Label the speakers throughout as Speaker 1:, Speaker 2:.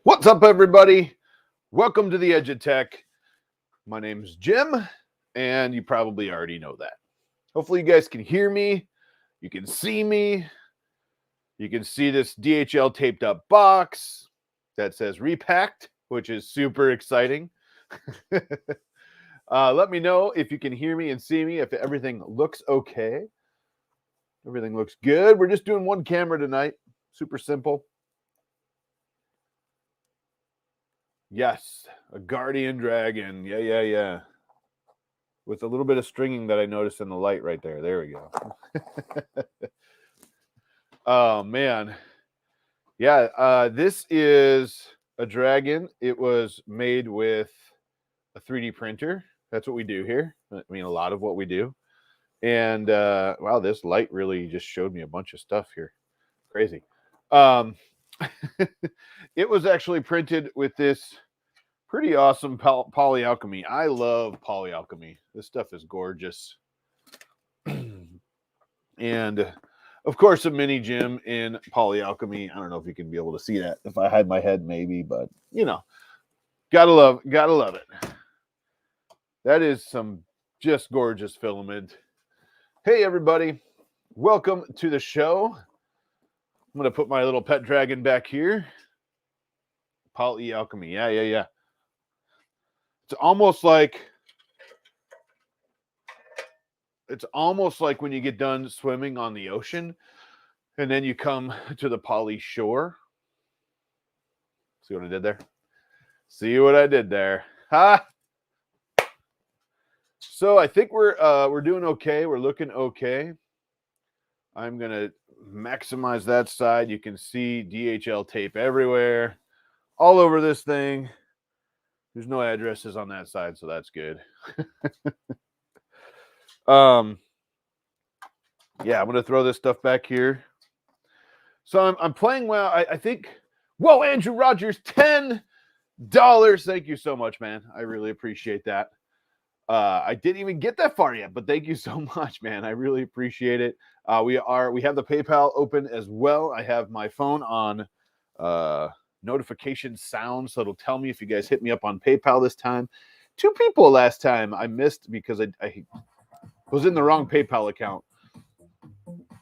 Speaker 1: What's up, everybody? Welcome to the Edge of Tech. My name's Jim, and you probably already know that. Hopefully, you guys can hear me. You can see me. You can see this DHL taped up box that says repacked, which is super exciting. Let me know if you can hear me and see me, if everything looks okay. Everything looks good. We're just doing one camera tonight. Super simple. Yes, a guardian dragon. Yeah. With a little bit of stringing that I noticed in the light right there. There we go. Oh, man. Yeah, this is a dragon. It was made with a 3D printer. That's what we do here. I mean, a lot of what we do. And, wow, this light really just showed me a bunch of stuff here. Crazy. It was actually printed with this pretty awesome polyalchemy. I love polyalchemy. This stuff is gorgeous. And of course, a mini gym in polyalchemy. I don't know if you can be able to see that. If I hide my head, maybe, but you know, gotta love it. That is some just gorgeous filament. Hey, everybody. Welcome to the show. I'm going to put my little pet dragon back here. Polyalchemy. Yeah. It's almost like when you get done swimming on the ocean and then you come to the poly shore. See what I did there? Ha! So I think we're doing okay. We're looking okay. I'm going to maximize that side. You can see DHL tape everywhere, all over this thing. There's no addresses on that side, so that's good. Yeah, I'm going to throw this stuff back here. So I'm playing well. I think, whoa, Andrew Rogers, $10. Thank you so much, man. I really appreciate that. I didn't even get that far yet, but thank you so much, man. I really appreciate it. We have the PayPal open as well. I have my phone on notification sound, so it'll tell me if you guys hit me up on PayPal this time. 2 people last time I missed because I was in the wrong PayPal account.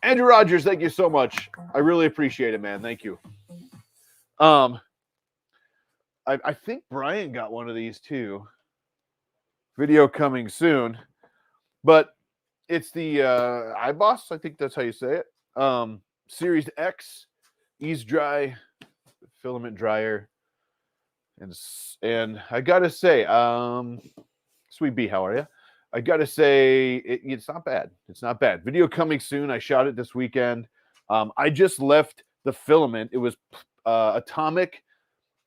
Speaker 1: Andrew Rogers, thank you so much. I really appreciate it, man. Thank you. I think Brian got one of these too. Video coming soon, but it's the iBoss. I think that's how you say it. Series X, ease dry filament dryer, and I gotta say, Sweet Bee, how are you? I gotta say, it's not bad. It's not bad. Video coming soon. I shot it this weekend. I just left the filament. It was Atomic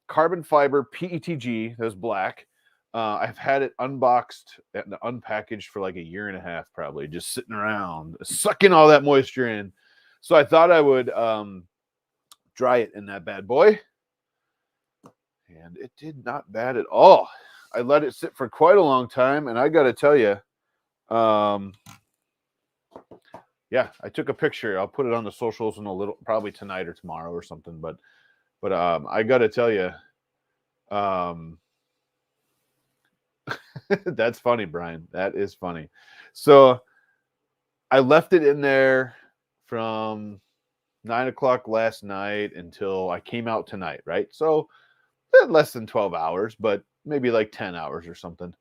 Speaker 1: carbon fiber PETG. That was black. I've had it unboxed and unpackaged for like a year and a half, probably, just sitting around, sucking all that moisture in. So I thought I would dry it in that bad boy. And it did not bad at all. I let it sit for quite a long time, and I got to tell you, yeah, I took a picture. I'll put it on the socials in a little, probably tonight or tomorrow or something. But I got to tell you, that's funny, Brian. That is funny. So I left it in there from 9 o'clock last night until I came out tonight, right? So less than 12 hours, but maybe like 10 hours or something.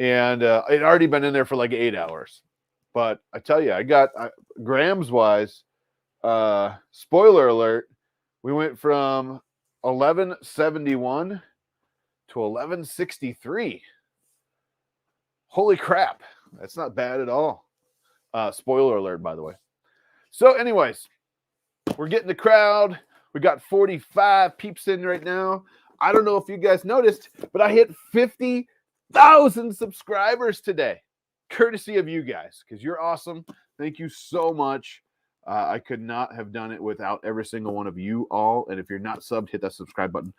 Speaker 1: And it already been in there for like 8 hours. But I tell you, I got grams wise, spoiler alert, we went from 1171 to 1163. Holy crap. That's not bad at all. Spoiler alert, by the way. So anyways, we're getting the crowd. We got 45 peeps in right now. I don't know if you guys noticed, but I hit 50,000 subscribers today, courtesy of you guys, because you're awesome. Thank you so much. I could not have done it without every single one of you all. And if you're not subbed, hit that subscribe button.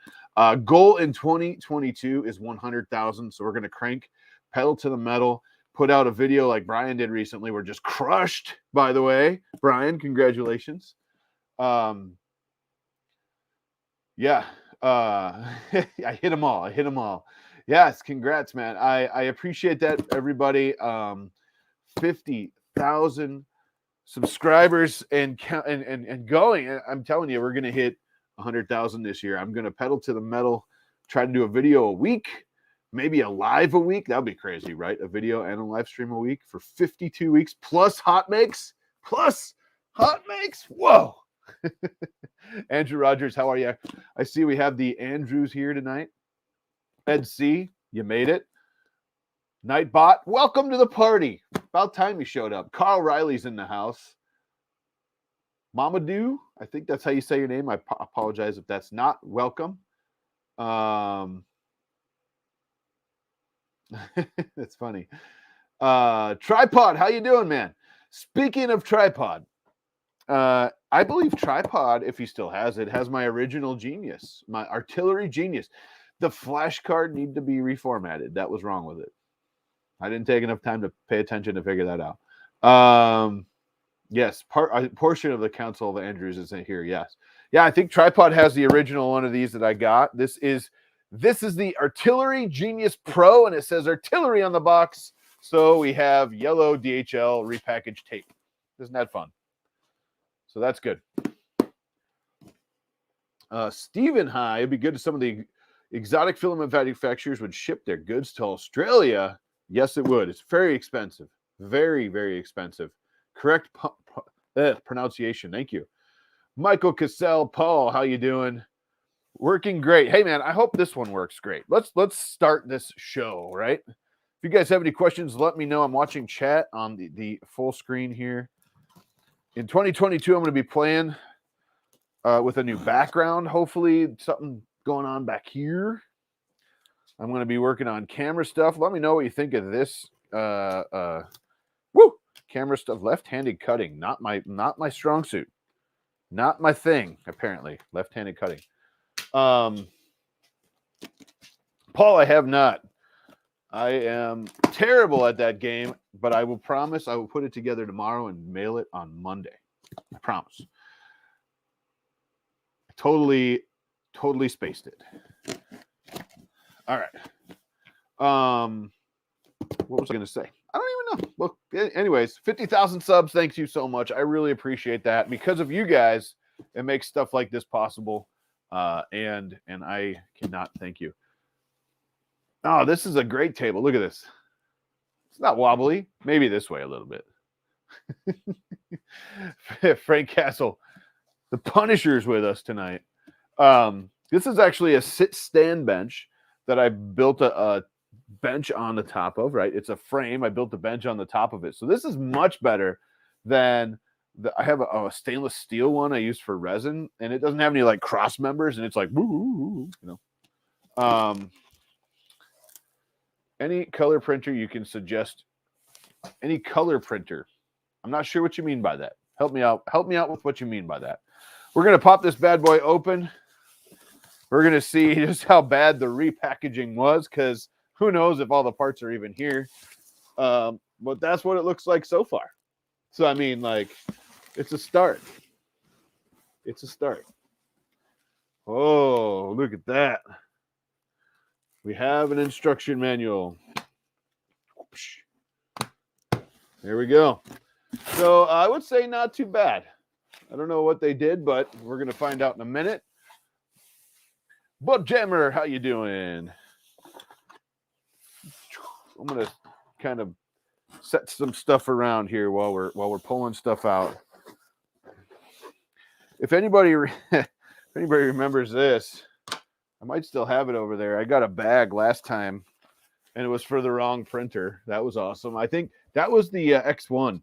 Speaker 1: Goal in 2022 is 100,000. So we're going to crank pedal to the metal, put out a video like Brian did recently. We're just crushed, by the way. Brian, congratulations. Yeah, I hit them all. I hit them all. Yes, congrats, man. I appreciate that, everybody. 50,000 subscribers and going. I'm telling you, we're gonna hit 100,000 this year. I'm gonna pedal to the metal, try to do a video a week, maybe a live a week. That'd be crazy, right? A video and a live stream a week for 52 weeks plus Hotmakes. Whoa. Andrew Rogers, how are you? I see we have the Andrews here tonight. Ed C, you made it. Nightbot, welcome to the party. About time you showed up. Carl Riley's in the house. Mamadou, I think that's how you say your name. I apologize if that's not. Welcome. That's funny. Tripod, how you doing, man? Speaking of tripod, I believe Tripod, if he still has it, has my original Genius, my Artillery Genius. The flash card needed to be reformatted. That was wrong with it. I didn't take enough time to pay attention to figure that out. Yes, a portion of the Council of Andrews is in here. Yes. Yeah, I think Tripod has the original one of these that I got. This is the Artillery Genius Pro, and it says Artillery on the box. So we have yellow DHL repackaged tape. Isn't that fun? So that's good. Stephen High, it'd be good if some of the exotic filament manufacturers would ship their goods to Australia. Yes, it would. It's very expensive. Very, very expensive. Correct pronunciation. Thank you. Michael Cassell, Paul, how you doing? Working great. Hey, man, I hope this one works great. Let's start this show, right? If you guys have any questions, let me know. I'm watching chat on the full screen here. In 2022, I'm going to be playing with a new background. Hopefully, something going on back here. I'm going to be working on camera stuff. Let me know what you think of this. Camera stuff. Left-handed cutting, not my strong suit, not my thing. Apparently, left-handed cutting. Paul, I have not. I am terrible at that game, but I will promise I will put it together tomorrow and mail it on Monday. I promise. I totally spaced it. All right. What was I going to say? I don't even know. Well, anyways, 50,000 subs. Thank you so much. I really appreciate that. Because of you guys, it makes stuff like this possible. And I cannot thank you. Oh, this is a great table. Look at this. It's not wobbly. Maybe this way a little bit. Frank Castle, the Punisher's with us tonight. This is actually a sit-stand bench that I built a bench on the top of, right? It's a frame. I built a bench on the top of it. So this is much better than I have a stainless steel one I use for resin, and it doesn't have any like cross members, and it's like, woo, you know. Any color printer you can suggest. Any color printer. I'm not sure what you mean by that. Help me out. Help me out with what you mean by that. We're going to pop this bad boy open. We're going to see just how bad the repackaging was, because who knows if all the parts are even here. But that's what it looks like so far. So, I mean, like, it's a start. It's a start. Oh, look at that. We have an instruction manual. There we go. So I would say not too bad. I don't know what they did, but we're going to find out in a minute. Bud Jammer, how you doing? I'm going to kind of set some stuff around here while we're pulling stuff out. If anybody remembers this, I might still have it over there. I got a bag last time, and it was for the wrong printer. That was awesome. I think that was the X1.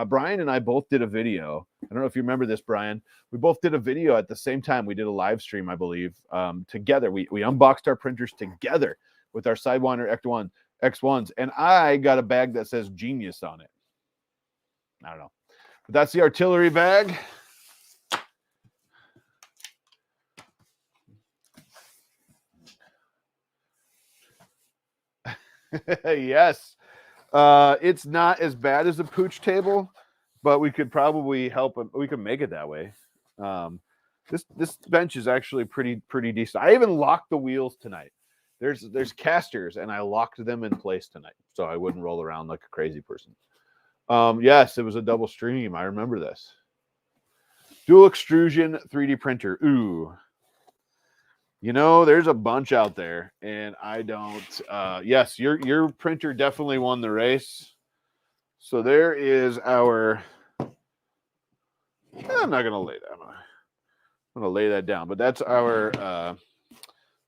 Speaker 1: Brian and I both did a video. I don't know if you remember this, Brian. We both did a video at the same time. We did a live stream, I believe, together. We unboxed our printers together with our Sidewinder X1s, and I got a bag that says Genius on it. I don't know. But that's the artillery bag. Yes. It's not as bad as a pooch table, but we could probably help. We could make it that way. This bench is actually pretty decent. I even locked the wheels tonight. There's casters, and I locked them in place tonight, so I wouldn't roll around like a crazy person. Yes, it was a double stream. I remember this. Dual extrusion 3D printer. Ooh. You know, there's a bunch out there, and I don't. Yes, your printer definitely won the race. So there is our. I'm not gonna lay that. I'm gonna lay that down, but that's our.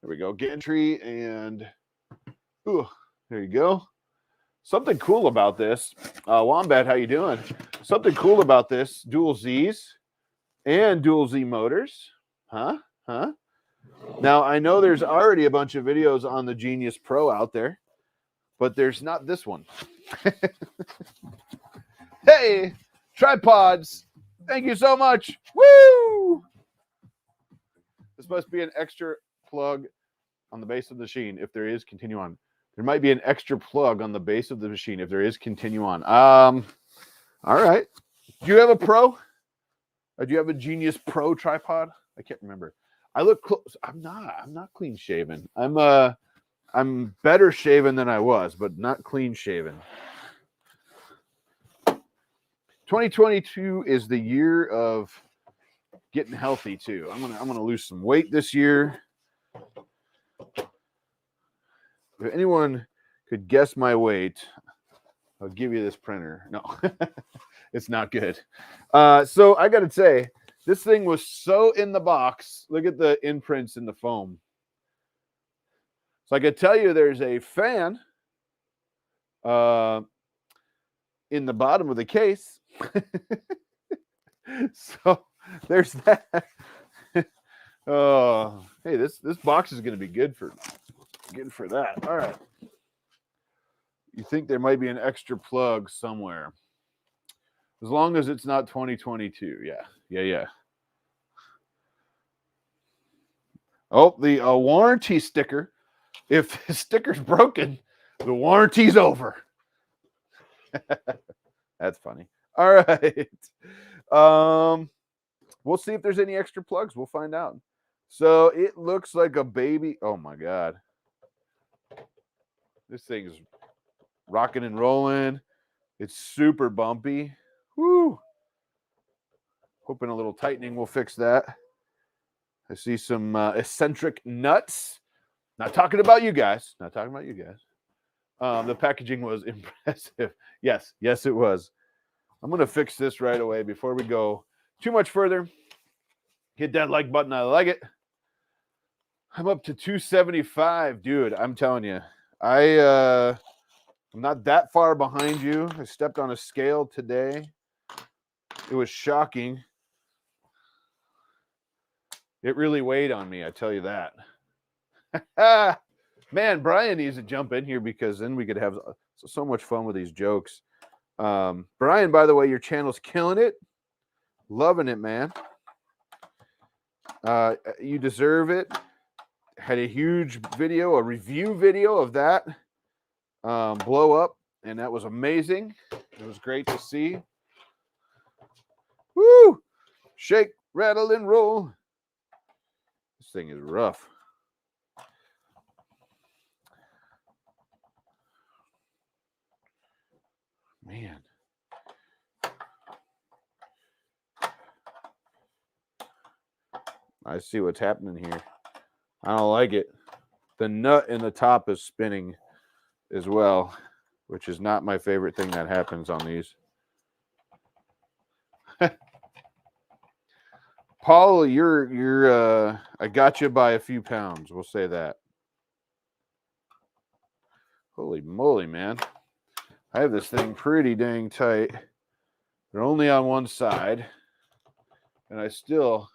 Speaker 1: There we go, gantry, and ooh, there you go. Something cool about this, Wombat, how you doing? Something cool about this, dual Z's and dual Z motors, huh? Now I know there's already a bunch of videos on the Genius Pro out there, but there's not this one. Hey, tripods! Thank you so much. Woo! This must be an extra plug on the base of the machine. If there is, continue on. There might be an extra plug on the base of the machine. If there is, continue on. All right. Do you have a Pro? Do you have a Genius Pro tripod? I can't remember. I look close. I'm not clean shaven. I'm better shaven than I was, but not clean shaven. 2022 is the year of getting healthy too. I'm gonna lose some weight this year. If anyone could guess my weight, I'll give you this printer. No, it's not good. So I gotta say, this thing was so in the box. Look at the imprints in the foam. So I could tell you there's a fan in the bottom of the case. So there's that. Oh, hey, this box is going to be good for that. All right. You think there might be an extra plug somewhere? As long as it's not 2022. Yeah. Oh, the warranty sticker. If the sticker's broken, the warranty's over. That's funny. All right. We'll see if there's any extra plugs. We'll find out. So it looks like a baby. Oh my God. This thing's rocking and rolling. It's super bumpy. Woo. Hoping a little tightening will fix that. I see some eccentric nuts. Not talking about you guys. The packaging was impressive. Yes, it was. I'm going to fix this right away before we go too much further. Hit that like button. I like it. I'm up to 275, dude. I'm telling you, I'm not that far behind you. I stepped on a scale today. It was shocking. It really weighed on me, I tell you that. Man, Brian needs to jump in here because then we could have so much fun with these jokes. Brian, by the way, your channel's killing it. Loving it, man. You deserve it. Had a huge video, a review video of that blow up, and that was amazing. It was great to see. Woo! Shake, rattle, and roll. This thing is rough. Man. I see what's happening here. I don't like it. The nut in the top is spinning as well, which is not my favorite thing that happens on these. Paul, you're I got you by a few pounds. We'll say that. Holy moly, man. I have this thing pretty dang tight. They're only on one side. And I'm still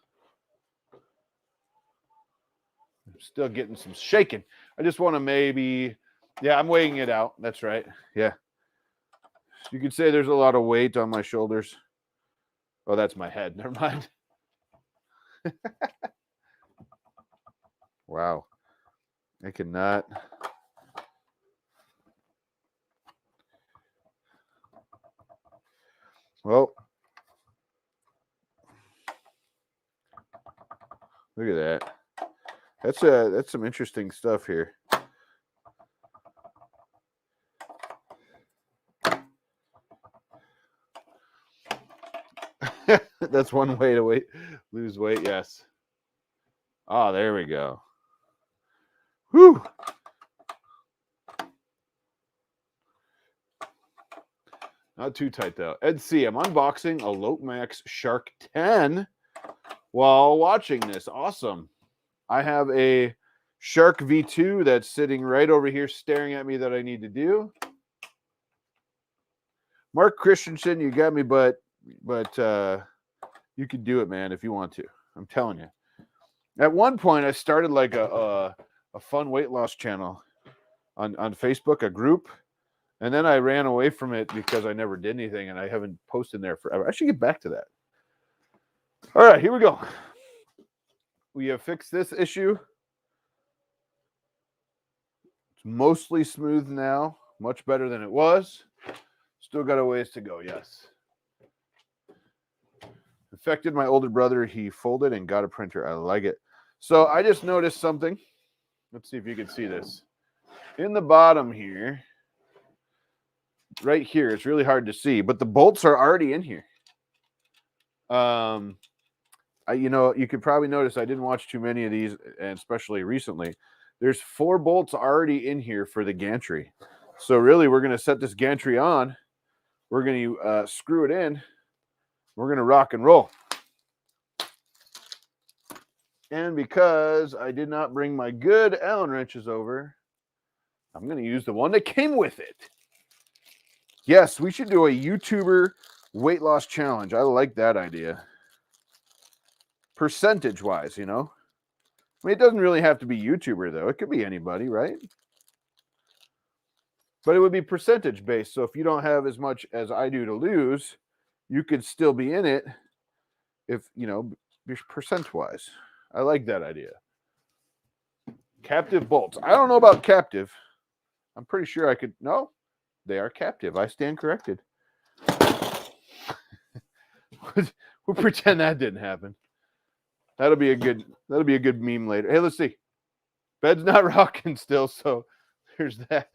Speaker 1: getting some shaking. I just want to maybe, yeah, I'm weighing it out. That's right. Yeah. You could say there's a lot of weight on my shoulders. Oh, that's my head. Never mind. Wow. I cannot. Well, Look at that. That's some interesting stuff here. That's one way to lose weight. Yes. Oh, there we go. Whew. Not too tight though. Ed C, I'm unboxing a Hotmakes Shark 10 while watching this. Awesome. I have a Shark V2 that's sitting right over here staring at me that I need to do. Mark Christensen, you got me, but you could do it, man, if you want to. I'm telling you. At one point, I started like a fun weight loss channel on Facebook, a group, and then I ran away from it because I never did anything, and I haven't posted there forever. I should get back to that. All right, here we go. We have fixed this issue. It's mostly smooth now, much better than it was. Still got a ways to go, yes. Infected my older brother. He folded and got a printer. I like it. So I just noticed something. Let's see if you can see this. In the bottom here, right here, it's really hard to see, but the bolts are already in here. You could probably notice I didn't watch too many of these, and especially recently. There's 4 bolts already in here for the gantry. So really, we're going to set this gantry on. We're going to screw it in. We're going to rock and roll. And because I did not bring my good Allen wrenches over, I'm going to use the one that came with it. Yes, we should do a YouTuber weight loss challenge. I like that idea. Percentage-wise, you know. I mean, it doesn't really have to be YouTuber, though. It could be anybody, right? But it would be percentage-based. So if you don't have as much as I do to lose, you could still be in it if, you know, percent-wise. I like that idea. Captive bolts. I don't know about captive. I'm pretty sure I could. No, they are captive. I stand corrected. We'll pretend that didn't happen. That'll be a good meme later. Hey, let's see. Bed's not rocking still, so there's that.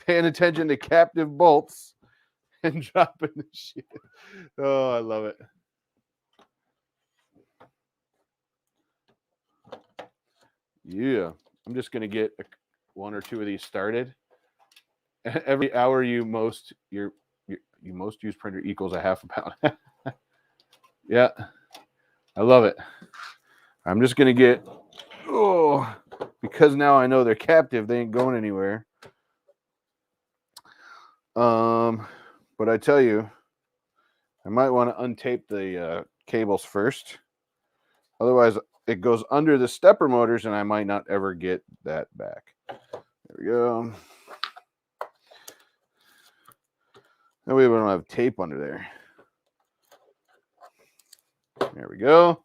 Speaker 1: Paying attention to captive bolts and dropping the shit. Oh, I love it. Yeah, I'm just gonna get 1 or 2 of these started. Every hour you most use printer equals a half a pound. Yeah, I love it. I'm just gonna get because now I know they're captive. They ain't going anywhere. But I tell you, I might want to untape the cables first. Otherwise, it goes under the stepper motors, and I might not ever get that back. There we go. That way we don't have tape under there. There we go.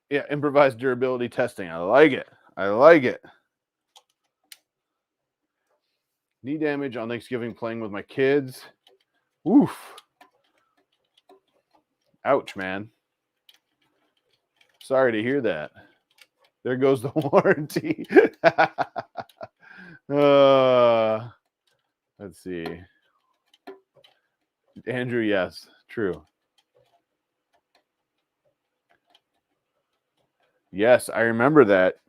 Speaker 1: Yeah, improvised durability testing. I like it. I like it. Knee damage on Thanksgiving playing with my kids. Oof. Ouch, man. Sorry to hear that. There goes the warranty. Let's see. Andrew, yes, true. Yes, I remember that.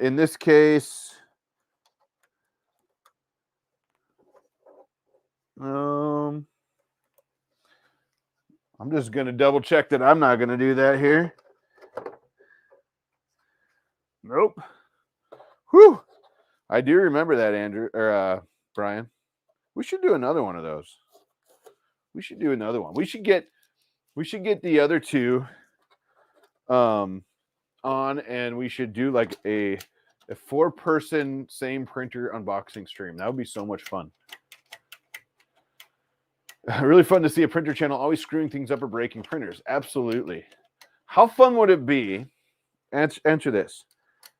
Speaker 1: In this case, I'm just going to double check that I'm not going to do that here. Nope. Whew. I do remember that, Andrew, or Brian. We should do another one of those. We should do another one. We should get the other 2 on, and we should do like a 4-person same printer unboxing stream. That would be so much fun. Really fun to see a printer channel always screwing things up or breaking printers. Absolutely. How fun would it be? Answer this.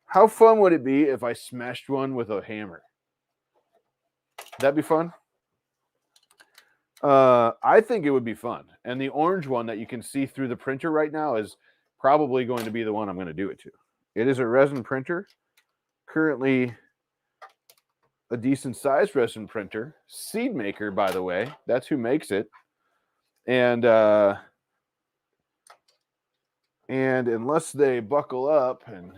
Speaker 1: How fun would it be if I smashed one with a hammer? That'd be fun. I think it would be fun. And the orange one that you can see through the printer right now is probably going to be the one I'm going to do it to. It is a resin printer. Currently a decent sized resin printer. Seed Maker, by the way. That's who makes it. And unless they buckle up, and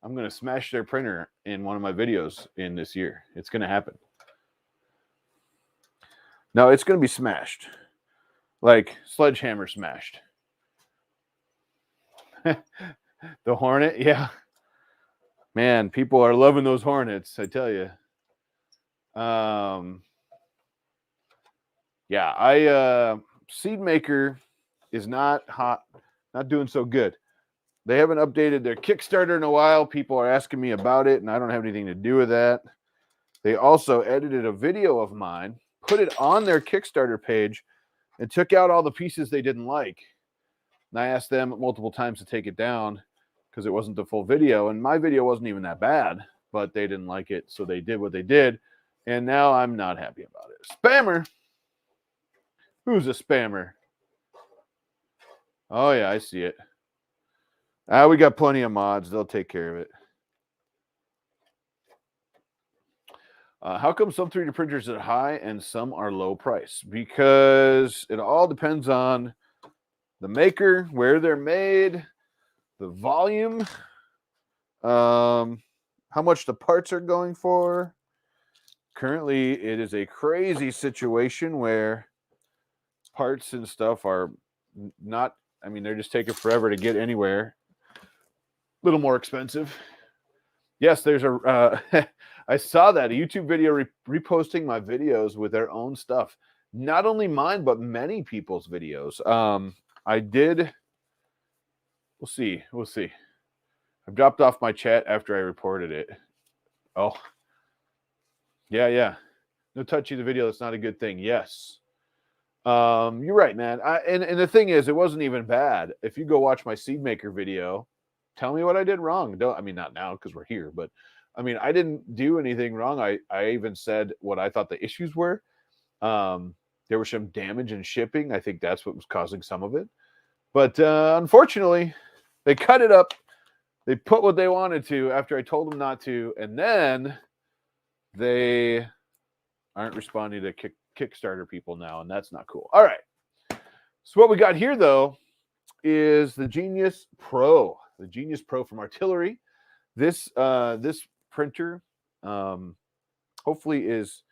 Speaker 1: I'm going to smash their printer in one of my videos in this year. It's going to happen. No, it's going to be smashed. Like sledgehammer smashed. The Hornet, yeah. Man, people are loving those Hornets, I tell you. Yeah, Seed Maker is not doing so good. They haven't updated their Kickstarter in a while. People are asking me about it, and I don't have anything to do with that. They also edited a video of mine, put it on their Kickstarter page, and took out all the pieces they didn't like. And I asked them multiple times to take it down because it wasn't the full video, and my video wasn't even that bad, but they didn't like it, so they did what they did, and now I'm not happy about it. Spammer. Who's a spammer? Oh, yeah, I see it. We got plenty of mods. They'll take care of it. How come some 3D printers are high and some are low price? Because it all depends on the maker, where they're made, the volume, how much the parts are going for. Currently, it is a crazy situation where parts and stuff are not, I mean, they're just taking forever to get anywhere. A little more expensive. Yes, there's a, I saw that, a YouTube video reposting my videos with their own stuff. Not only mine, but many people's videos. I did, we'll see. I've dropped off my chat after I reported it. Oh, yeah. No touchy the video, that's not a good thing. Yes. You're right, man. And the thing is, it wasn't even bad. If you go watch my Seed Maker video, tell me what I did wrong. I mean, not now because we're here, but I mean, I didn't do anything wrong. I even said what I thought the issues were. There was some damage in shipping. I think that's what was causing some of it. But unfortunately, they cut it up. They put what they wanted to after I told them not to, and then they aren't responding to Kickstarter people now, and that's not cool. All right. So what we got here, though, is the Genius Pro. The Genius Pro from Artillery. This printer hopefully is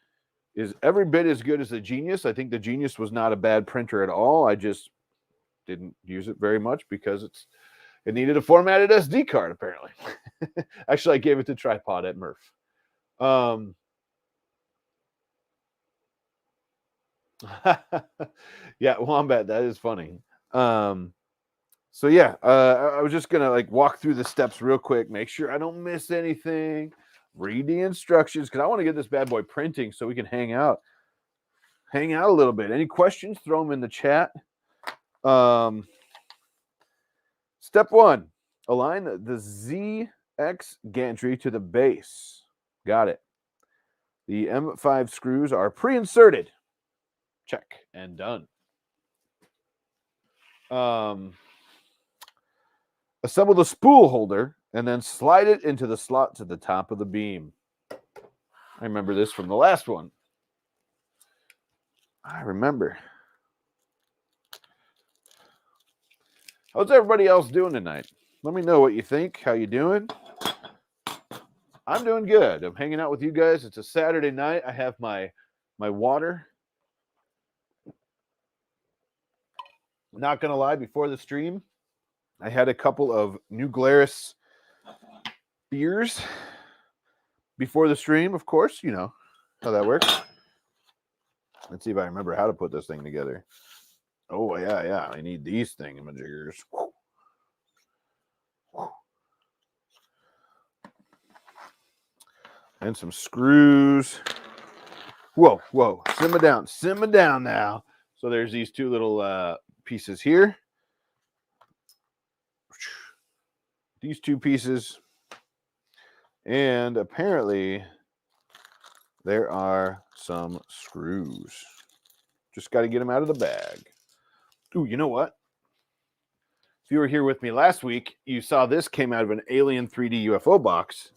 Speaker 1: every bit as good as the Genius. I think the Genius was not a bad printer at all. I just didn't use it very much because it needed a formatted SD card, apparently. Actually, I gave it to Tripod at Murph. Yeah, Wombat, that is funny. So yeah, I was just gonna like walk through the steps real quick, make sure I don't miss anything, read the instructions, because I want to get this bad boy printing so we can hang out a little bit. Any questions, throw them in the chat. Step 1, align the ZX gantry to the base. Got it. The M5 screws are pre-inserted. Check and done. Assemble the spool holder and then slide it into the slot to the top of the beam. I remember this from the last one. I remember. How's everybody else doing tonight? Let me know what you think. How you doing? I'm doing good. I'm hanging out with you guys. It's a Saturday night. I have my water. Not going to lie, before the stream, I had a couple of New Glarus beers before the stream, of course. You know how that works. Let's see if I remember how to put this thing together. Oh, yeah. I need these thingamajiggers. And some screws. Whoa. Simmer down now. So there's these two little pieces here. These two pieces. And apparently there are some screws. Just got to get them out of the bag. Ooh, you know what? If you were here with me last week, you saw this came out of an Alien 3D UFO box.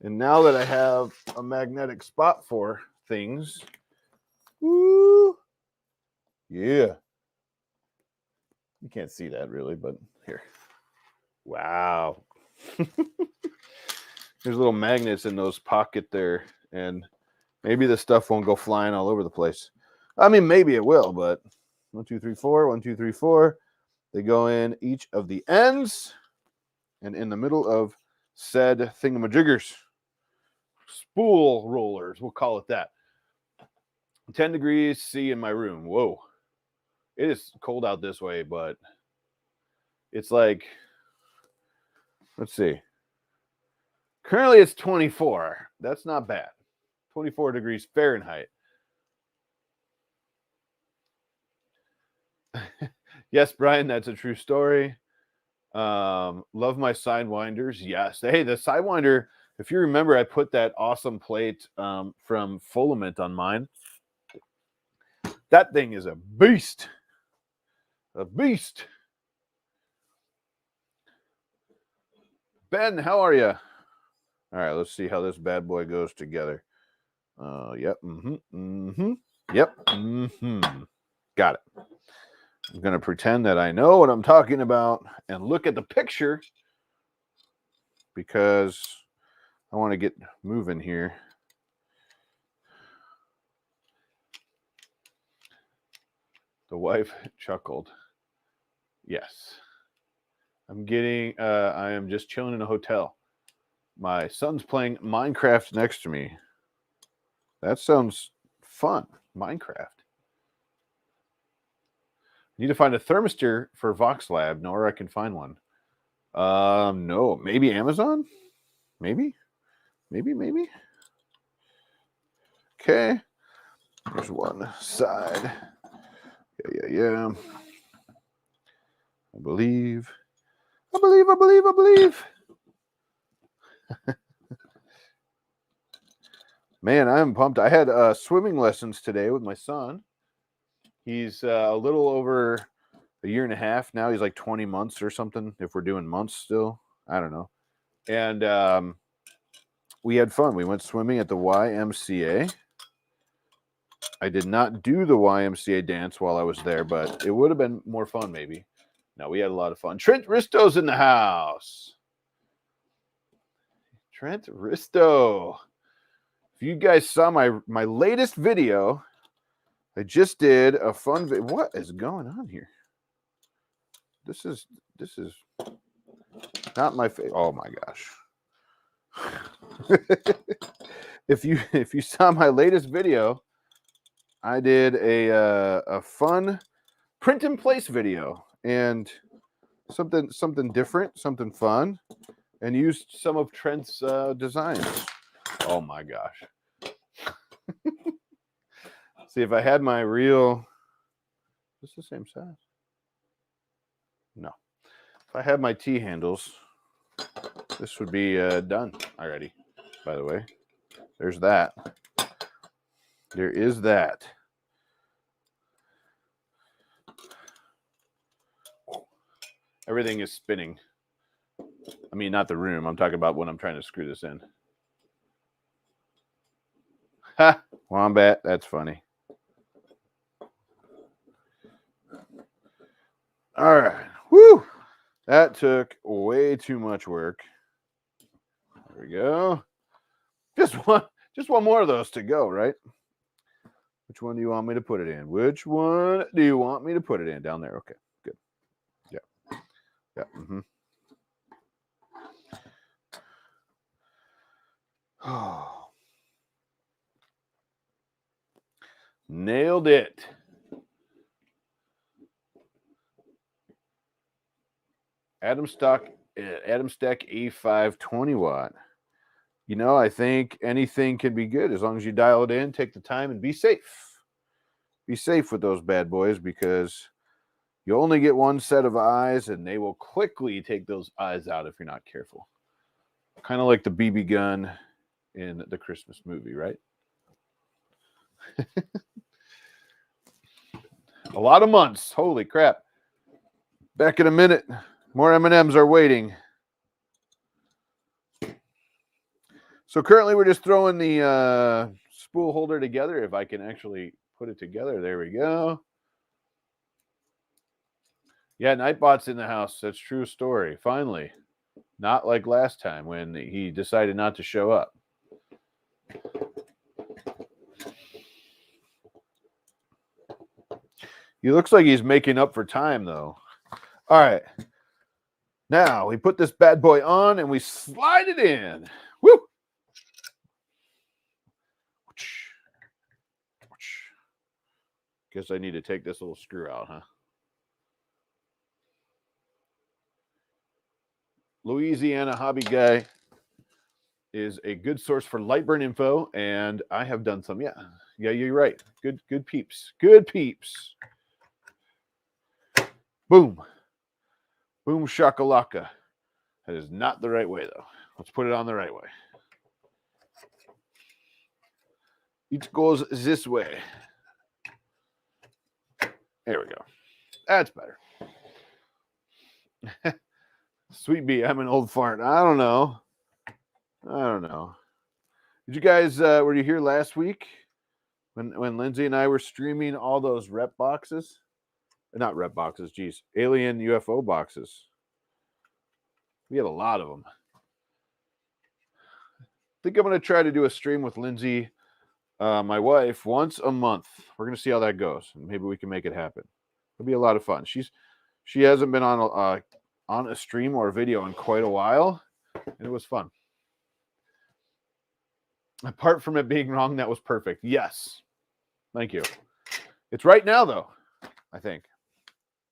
Speaker 1: And now that I have a magnetic spot for things, woo, yeah. You can't see that really, but here. Wow. There's little magnets in those pockets there, and maybe the stuff won't go flying all over the place. I mean, maybe it will, but 1, 2, 3, 4, 1, 2, 3, 4. They go in each of the ends and in the middle of said thingamajiggers. Spool rollers, we'll call it that. 10 degrees C in my room. Whoa. It is cold out this way, but it's like, let's see. Currently it's 24. That's not bad. 24 degrees Fahrenheit. Yes, Brian, that's a true story. Love my sidewinders. Yes. Hey, the sidewinder, if you remember, I put that awesome plate from Filament on mine. That thing is a beast. A beast. Ben, how are you? All right, let's see how this bad boy goes together. Yep. Yep. Got it. I'm going to pretend that I know what I'm talking about and look at the picture because I want to get moving here. The wife chuckled. Yes. I am just chilling in a hotel. My son's playing Minecraft next to me. That sounds fun. Minecraft. Need to find a thermistor for VoxLab. Nowhere I can find one. No. Maybe Amazon? Maybe. Okay. There's one side. Yeah. I believe. Man, I'm pumped. I had swimming lessons today with my son. He's a little over a year and a half now. He's like 20 months or something, if we're doing months still. I don't know. And we had fun. We went swimming at the YMCA. I did not do the YMCA dance while I was there, but it would have been more fun maybe. No, we had a lot of fun. Trent Risto's in the house. Trent Risto. If you guys saw my latest video, I just did a fun video. What is going on here? This is not my face. Oh my gosh. If you saw my latest video, I did a fun print in place video and something different, something fun, and used some of Trent's designs. Oh my gosh. See, if I had my real, is this the same size? No. If I had my T handles, this would be done already, by the way. There's that. There is that. Everything is spinning. I mean, not the room. I'm talking about when I'm trying to screw this in. Ha! Wombat. That's funny. All right. Woo! That took way too much work. There we go. Just one more of those to go, right? Which one do you want me to put it in? Which one do you want me to put it in? Down there. Okay, good. Yeah. Oh. Nailed it. Adam Stack A5 20 watt. You know, I think anything can be good as long as you dial it in, take the time, and be safe. Be safe with those bad boys because you only get one set of eyes and they will quickly take those eyes out if you're not careful. Kind of like the BB gun in the Christmas movie, right? A lot of months. Holy crap. Back in a minute. More M&Ms are waiting. So currently we're just throwing the spool holder together. If I can actually put it together. There we go. Yeah, Nightbot's in the house. That's true story. Finally. Not like last time when he decided not to show up. He looks like he's making up for time, though. All right. Now, we put this bad boy on and we slide it in. Woo! Guess I need to take this little screw out, huh? Louisiana Hobby Guy is a good source for light burn info, and I have done some. Yeah, you're right. Good peeps. Good peeps. Boom. Boom shakalaka. That is not the right way, though. Let's put it on the right way. It goes this way. There we go. That's better. Sweet bee, I'm an old fart. I don't know. Did you guys, were you here last week when Lindsay and I were streaming all those rep boxes? Not rep boxes, geez. Alien UFO boxes. We had a lot of them. I think I'm going to try to do a stream with Lindsay, my wife, once a month. We're going to see how that goes. And maybe we can make it happen. It'll be a lot of fun. She hasn't been on a stream or a video in quite a while, and it was fun. Apart from it being wrong, that was perfect. Yes. Thank you. It's right now, though, I think.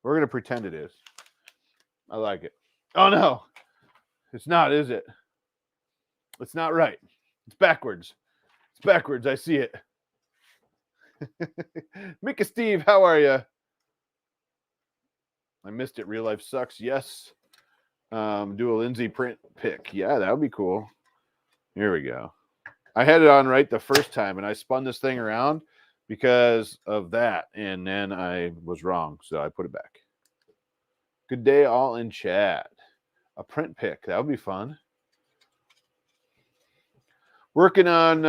Speaker 1: We're going to pretend it is. I like it. Oh, no. It's not, is it? It's not right. It's backwards. It's backwards. I see it. Mika Steve, how are you? I missed it. Real life sucks. Yes. Do a Lindsay print pick. Yeah, that would be cool. Here we go. I had it on right the first time, and I spun this thing around because of that, and then I was wrong, so I put it back. Good day, all in chat. A print pick. That would be fun. Working on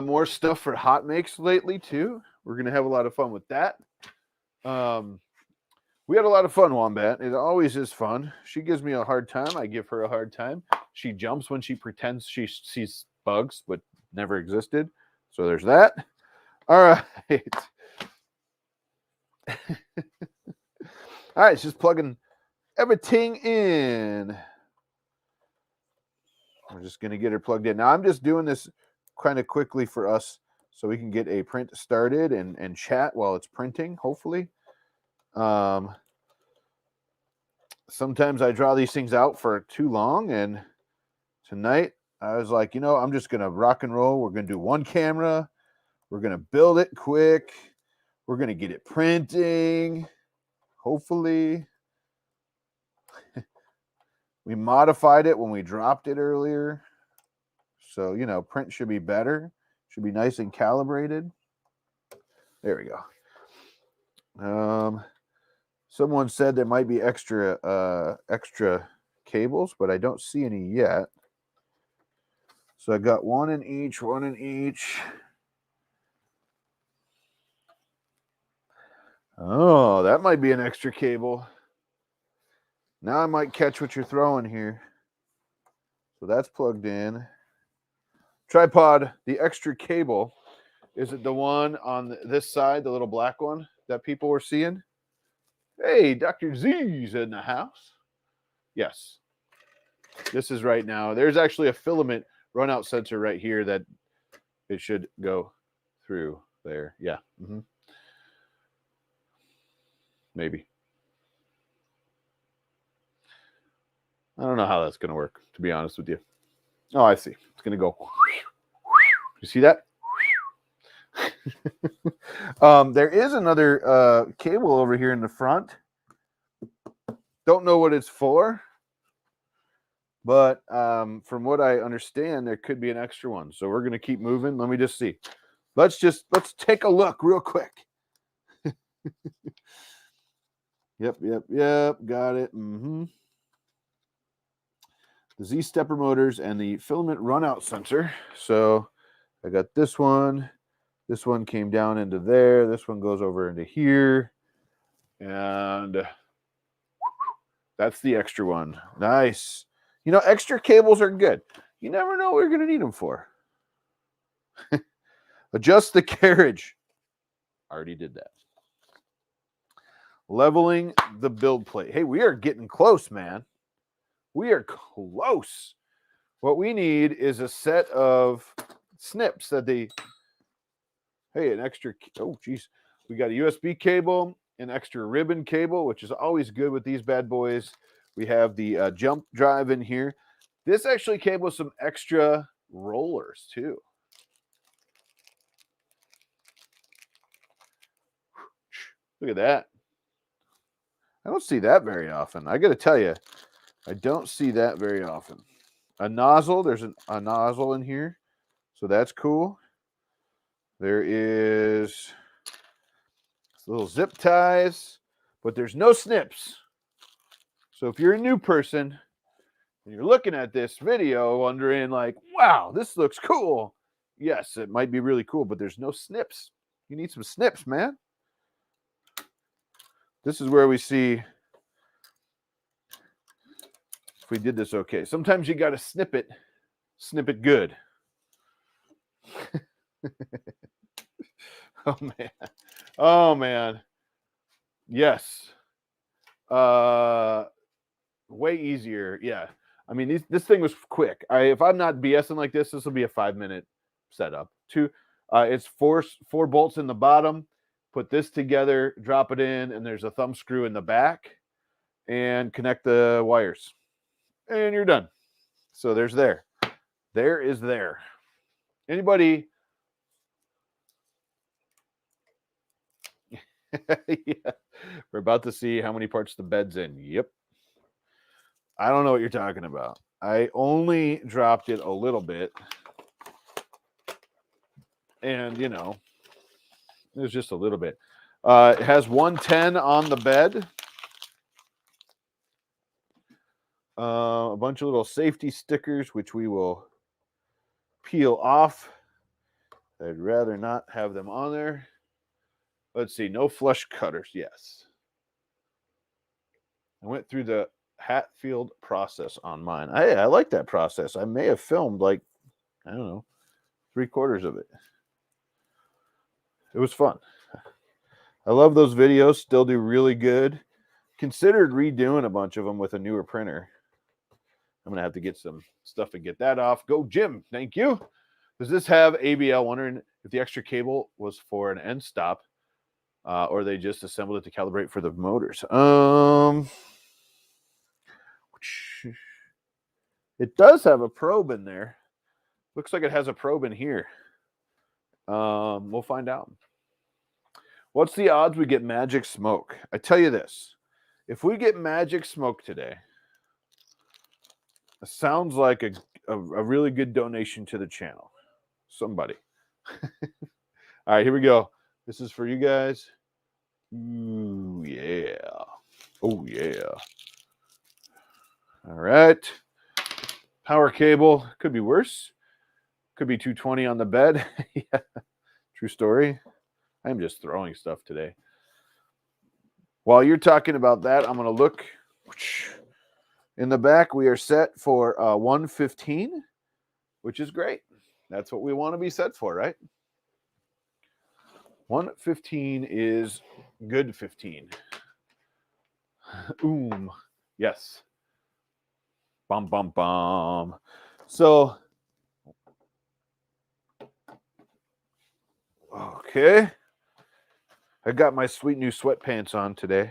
Speaker 1: more stuff for Hotmakes lately, too. We're going to have a lot of fun with that. We had a lot of fun, Wombat. It always is fun. She gives me a hard time. I give her a hard time. She jumps when she pretends she sees bugs, but never existed. So there's that. All right. All right, it's just plugging everything in. We're just going to get her plugged in. Now, I'm just doing this kind of quickly for us so we can get a print started and chat while it's printing, hopefully. Sometimes I draw these things out for too long, and tonight I was like, I'm just going to rock and roll. We're going to do one camera. We're going to build it quick. We're going to get it printing, hopefully. We modified it when we dropped it earlier. So, print should be better. Should be nice and calibrated. There we go. Someone said there might be extra cables, but I don't see any yet. So I got one in each. Oh, that might be an extra cable. Now I might catch what you're throwing here. So that's plugged in. Tripod, the extra cable, is it the one on this side, the little black one that people were seeing? Hey, Dr. Z's in the house. Yes. This is right now. There's actually a filament runout sensor right here that it should go through there. Yeah. Mm-hmm. Maybe. I don't know how that's going to work, to be honest with you. Oh, I see. It's going to go. You see that? There is another cable over here in the front. Don't know what it's for, but from what I understand, there could be an extra one. So we're going to keep moving. Let me just see. Let's take a look real quick. Yep. Got it. The Z stepper motors and the filament runout sensor. So I got this one. This one came down into there. This one goes over into here. And that's the extra one. Nice. You know, extra cables are good. You never know what you're going to need them for. Adjust the carriage. Already did that. Leveling the build plate. Hey, we are getting close, man. We are close. What we need is a set of snips that they... Hey, an extra... Oh, geez. We got a USB cable, an extra ribbon cable, which is always good with these bad boys. We have the jump drive in here. This actually came with some extra rollers, too. Look at that. I don't see that very often. I got to tell you, I don't see that very often. A nozzle. There's a nozzle in here. So that's cool. There is little zip ties, but there's no snips. So if you're a new person and you're looking at this video wondering like, wow, this looks cool. Yes, it might be really cool, but there's no snips. You need some snips, man. This is where we see if we did this okay. Sometimes you got to snip it good. Oh man. Yes. Way easier. Yeah. I mean, this thing was quick. If I'm not BSing like this will be a 5-minute setup. It's four bolts in the bottom. Put this together, drop it in, and there's a thumb screw in the back, and connect the wires, and you're done. So there is there. Anybody? Yeah. We're about to see how many parts the bed's in. Yep. I don't know what you're talking about. I only dropped it a little bit, and you know, it was just a little bit. It has 110 on the bed. A bunch of little safety stickers, which we will peel off. I'd rather not have them on there. Let's see. No flush cutters. Yes. I went through the Hatfield process on mine. I like that process. I may have filmed like, I don't know, 3/4 of it. It was fun. I love those videos. Still do really good. Considered redoing a bunch of them with a newer printer. I'm going to have to get some stuff to get that off. Go, Jim. Thank you. Does this have ABL? Wondering if the extra cable was for an end stop or they just assembled it to calibrate for the motors. It does have a probe in there. Looks like it has a probe in here. We'll find out. What's the odds we get magic smoke? I tell you this. If we get magic smoke today, it sounds like a really good donation to the channel. Somebody. All right, here we go. This is for you guys. Ooh, yeah. Oh, yeah. All right. Power cable. Could be worse. Could be 220 on the bed. Yeah. True story. I'm just throwing stuff today. While you're talking about that, I'm going to look. In the back, we are set for 115, which is great. That's what we want to be set for, right? 115 is good 15. Yes. Bum, bum, bum. So, okay. I got my sweet new sweatpants on today.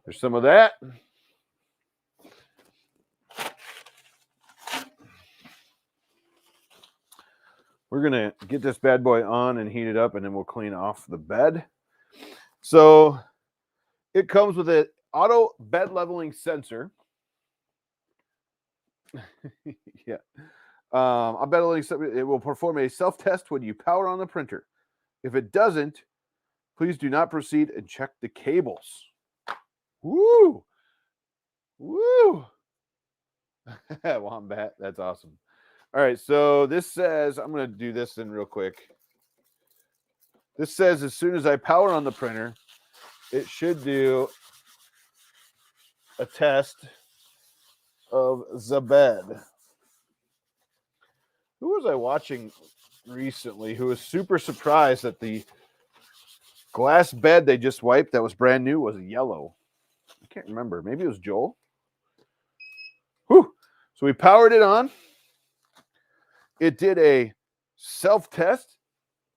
Speaker 1: There's some of that. We're going to get this bad boy on and heat it up, and then we'll clean off the bed. So it comes with an auto bed leveling sensor. Yeah. It will perform a self-test when you power on the printer. If it doesn't, please do not proceed and check the cables. Woo! Woo! Wombat, that's awesome. All right, so this says, I'm going to do this in real quick. This says as soon as I power on the printer, it should do a test of the bed. Who was I watching recently who was super surprised that the glass bed they just wiped that was brand new was yellow? I can't remember. Maybe it was Joel. Whew. So we powered it on. It did a self-test.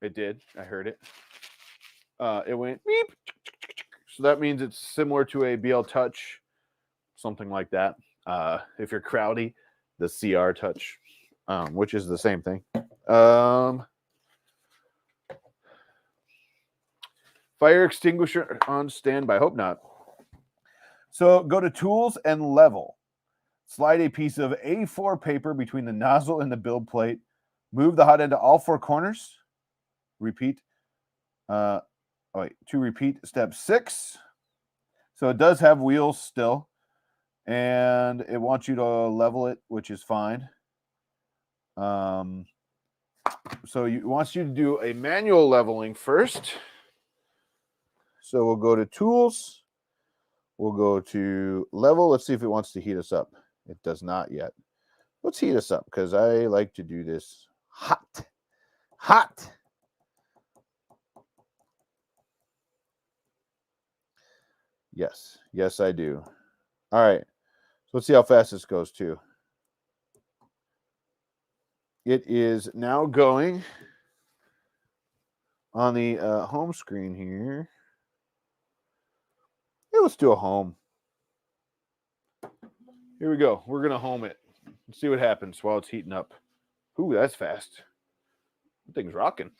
Speaker 1: It did. I heard it. It went beep. So that means it's similar to a BL Touch, something like that. If you're Crowdy, the CR Touch, which is the same thing. Fire extinguisher on standby. Hope not. So go to Tools and Level. Slide a piece of A4 paper between the nozzle and the build plate. Move the hot end to all four corners. Repeat. To repeat step 6. So it does have wheels still. And it wants you to level it, which is fine. So it wants you to do a manual leveling first. So we'll go to Tools. We'll go to Level. Let's see if it wants to heat us up. It does not yet. Let's heat us up because I like to do this hot. Hot. Yes. Yes, I do. All right. So let's see how fast this goes too. It is now going on the home screen here. Yeah, let's do a home. Here we go. We're going to home it. Let's see what happens while it's heating up. Ooh, that's fast. That thing's rocking.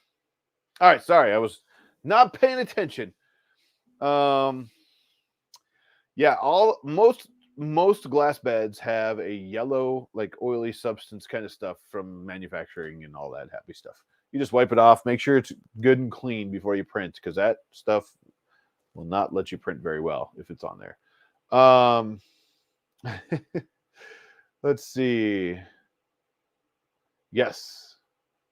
Speaker 1: All right, sorry. I was not paying attention. Yeah, most glass beds have a yellow, like oily substance kind of stuff from manufacturing and all that happy stuff. You just wipe it off. Make sure it's good and clean before you print because that stuff will not let you print very well if it's on there. Let's see. Yes.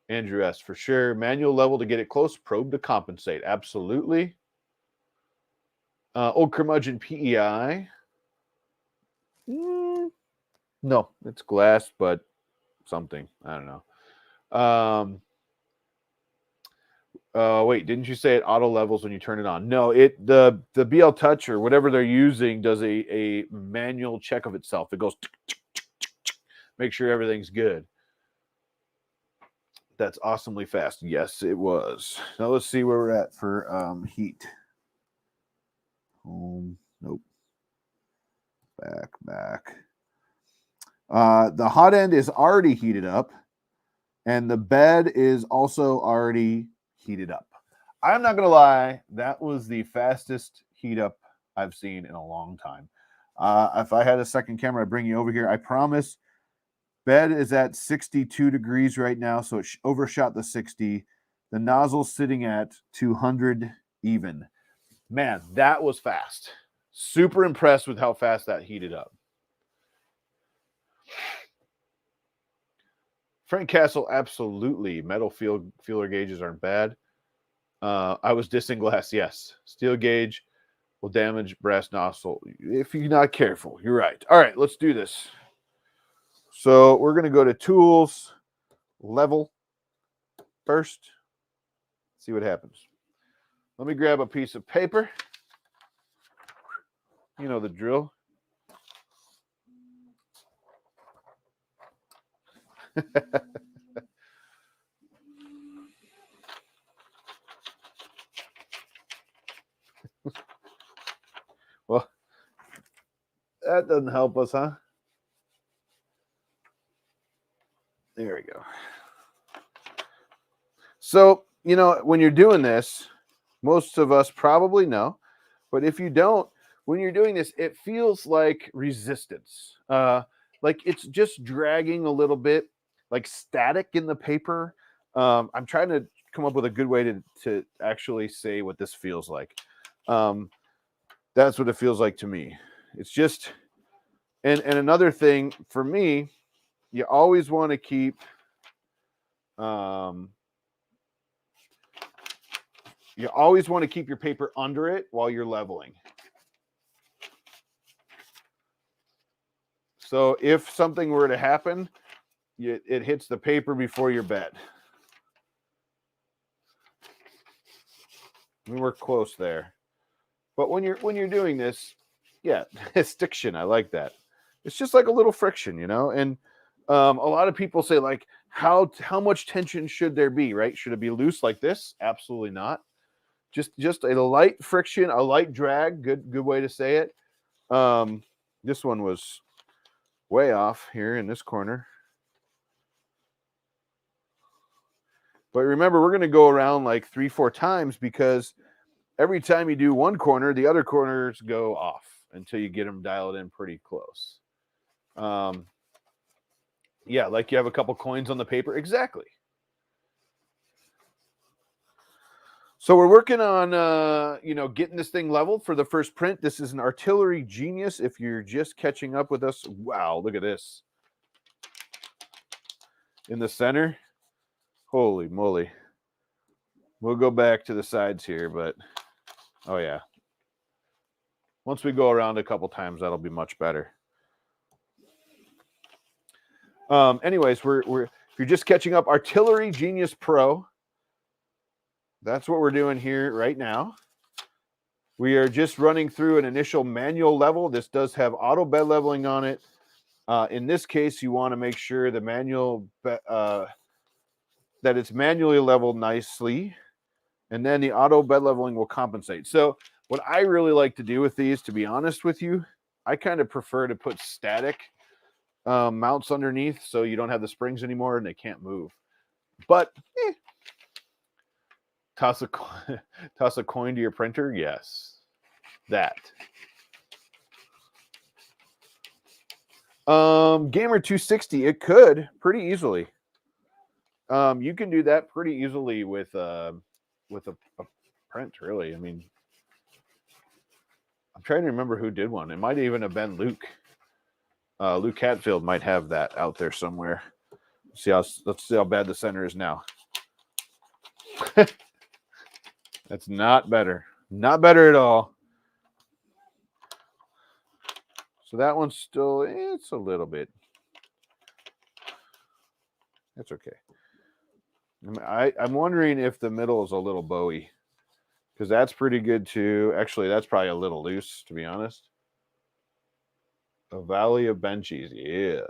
Speaker 1: Andrew S. For sure. Manual level to get it close. Probe to compensate. Absolutely. Old Curmudgeon PEI. No, it's glass, but something. I don't know. Wait, didn't you say it auto levels when you turn it on? No, the BL Touch or whatever they're using does a manual check of itself. It goes make sure everything's good. That's awesomely fast. Yes, it was. Now let's see where we're at for heat. Nope. Back. The hot end is already heated up, and the bed is also already heated up. I'm not going to lie, that was the fastest heat up I've seen in a long time. If I had a second camera, I'd bring you over here. I promise. Bed is at 62 degrees right now, so it overshot the 60. The nozzle's sitting at 200 even. Man, that was fast. Super impressed with how fast that heated up. Frank Castle, absolutely. Metal feeler gauges aren't bad. I was dissing glass, yes. Steel gauge will damage brass nozzle if you're not careful. You're right. All right, let's do this. So we're going to go to Tools, Level first. See what happens. Let me grab a piece of paper. You know the drill. Well, that doesn't help us, huh? There we go. So, when you're doing this, most of us probably know, but if you don't, when you're doing this, it feels like resistance. Like it's just dragging a little bit. like static in the paper. I'm trying to come up with a good way to actually say what this feels like. That's what it feels like to me. It's just, and another thing for me, you always want to keep, your paper under it while you're leveling. So if something were to happen, it hits the paper before your bed. We're close there. But when you're doing this, yeah, stiction, I like that. It's just like a little friction, you know. And a lot of people say, like, how much tension should there be, right? Should it be loose like this? Absolutely not. Just a light friction, a light drag. Good way to say it. This one was way off here in this corner. But remember, we're going to go around like 3-4 times, because every time you do one corner, the other corners go off until you get them dialed in pretty close. Yeah, like you have a couple coins on the paper. Exactly. So we're working on, getting this thing leveled for the first print. This is an Artillery Genius. If you're just catching up with us, wow, look at this. In the center. Holy moly. We'll go back to the sides here, but oh yeah. Once we go around a couple times, that'll be much better. Anyways, we're if you're just catching up, Artillery Genius Pro. That's what we're doing here right now. We are just running through an initial manual level. This does have auto bed leveling on it. In this case, you want to make sure the manual that it's manually leveled nicely, and then the auto bed leveling will compensate. So what I really like to do with these, to be honest with you, I kind of prefer to put static mounts underneath, so you don't have the springs anymore and they can't move. But toss a coin to your printer. Yes, that. Gamer 260, it could pretty easily. You can do that pretty easily with a print, really. I mean, I'm trying to remember who did one. It might even have been Luke. Luke Hatfield might have that out there somewhere. Let's see how bad the center is now. That's not better. Not better at all. So that one's still, it's a little bit. That's okay. I'm wondering if the middle is a little bowy, because that's pretty good too. Actually, that's probably a little loose, to be honest. A Valley of Benchies, yeah.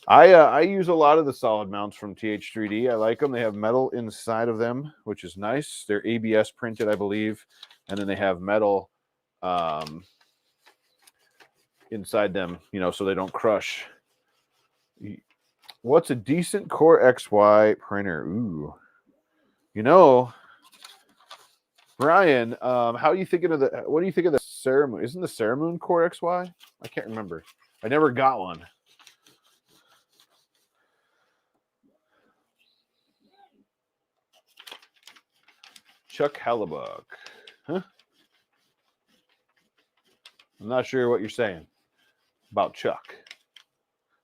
Speaker 1: I use a lot of the solid mounts from TH3D. I like them. They have metal inside of them, which is nice. They're ABS printed, I believe, and then they have metal inside them, so they don't crush. What's a decent Core XY printer? Ooh, Brian, what do you think of the Ceramoon? Isn't the Ceramoon Core XY? I can't remember. I never got one. Chuck Hellebuck. Huh? I'm not sure what you're saying about Chuck.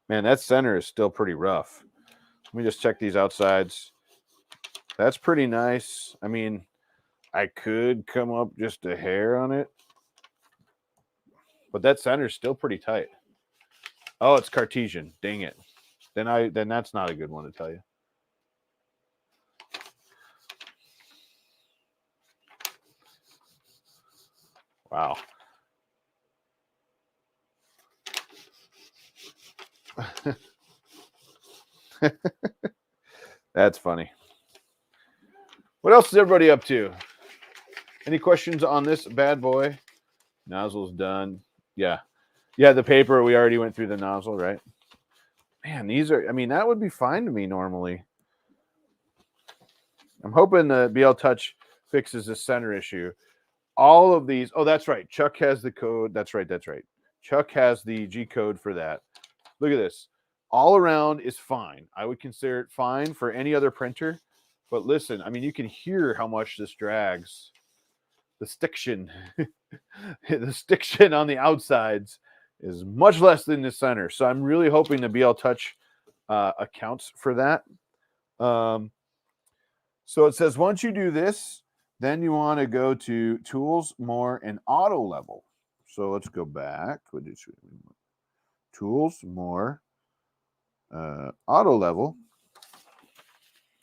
Speaker 1: Man, that center is still pretty rough. Let me just check these outsides. That's pretty nice. I mean, I could come up just a hair on it, but that center's still pretty tight. Oh, it's Cartesian. Dang it. Then that's not a good one to tell you. Wow. That's funny. What else is everybody up to? Any questions on this bad boy? Nozzle's done. Yeah. Yeah, the paper, we already went through the nozzle, right? Man, that would be fine to me normally. I'm hoping the BL Touch fixes the center issue. All of these, oh, that's right. Chuck has the code. That's right. Chuck has the G code for that. Look at this. All around is fine. I would consider it fine for any other printer. But listen, I mean, you can hear how much this drags. The stiction, the stiction on the outsides is much less than the center. So I'm really hoping the BL Touch accounts for that. So it says once you do this, then you want to go to Tools, More, and Auto Level. So let's go back. Tools, More, Auto Level.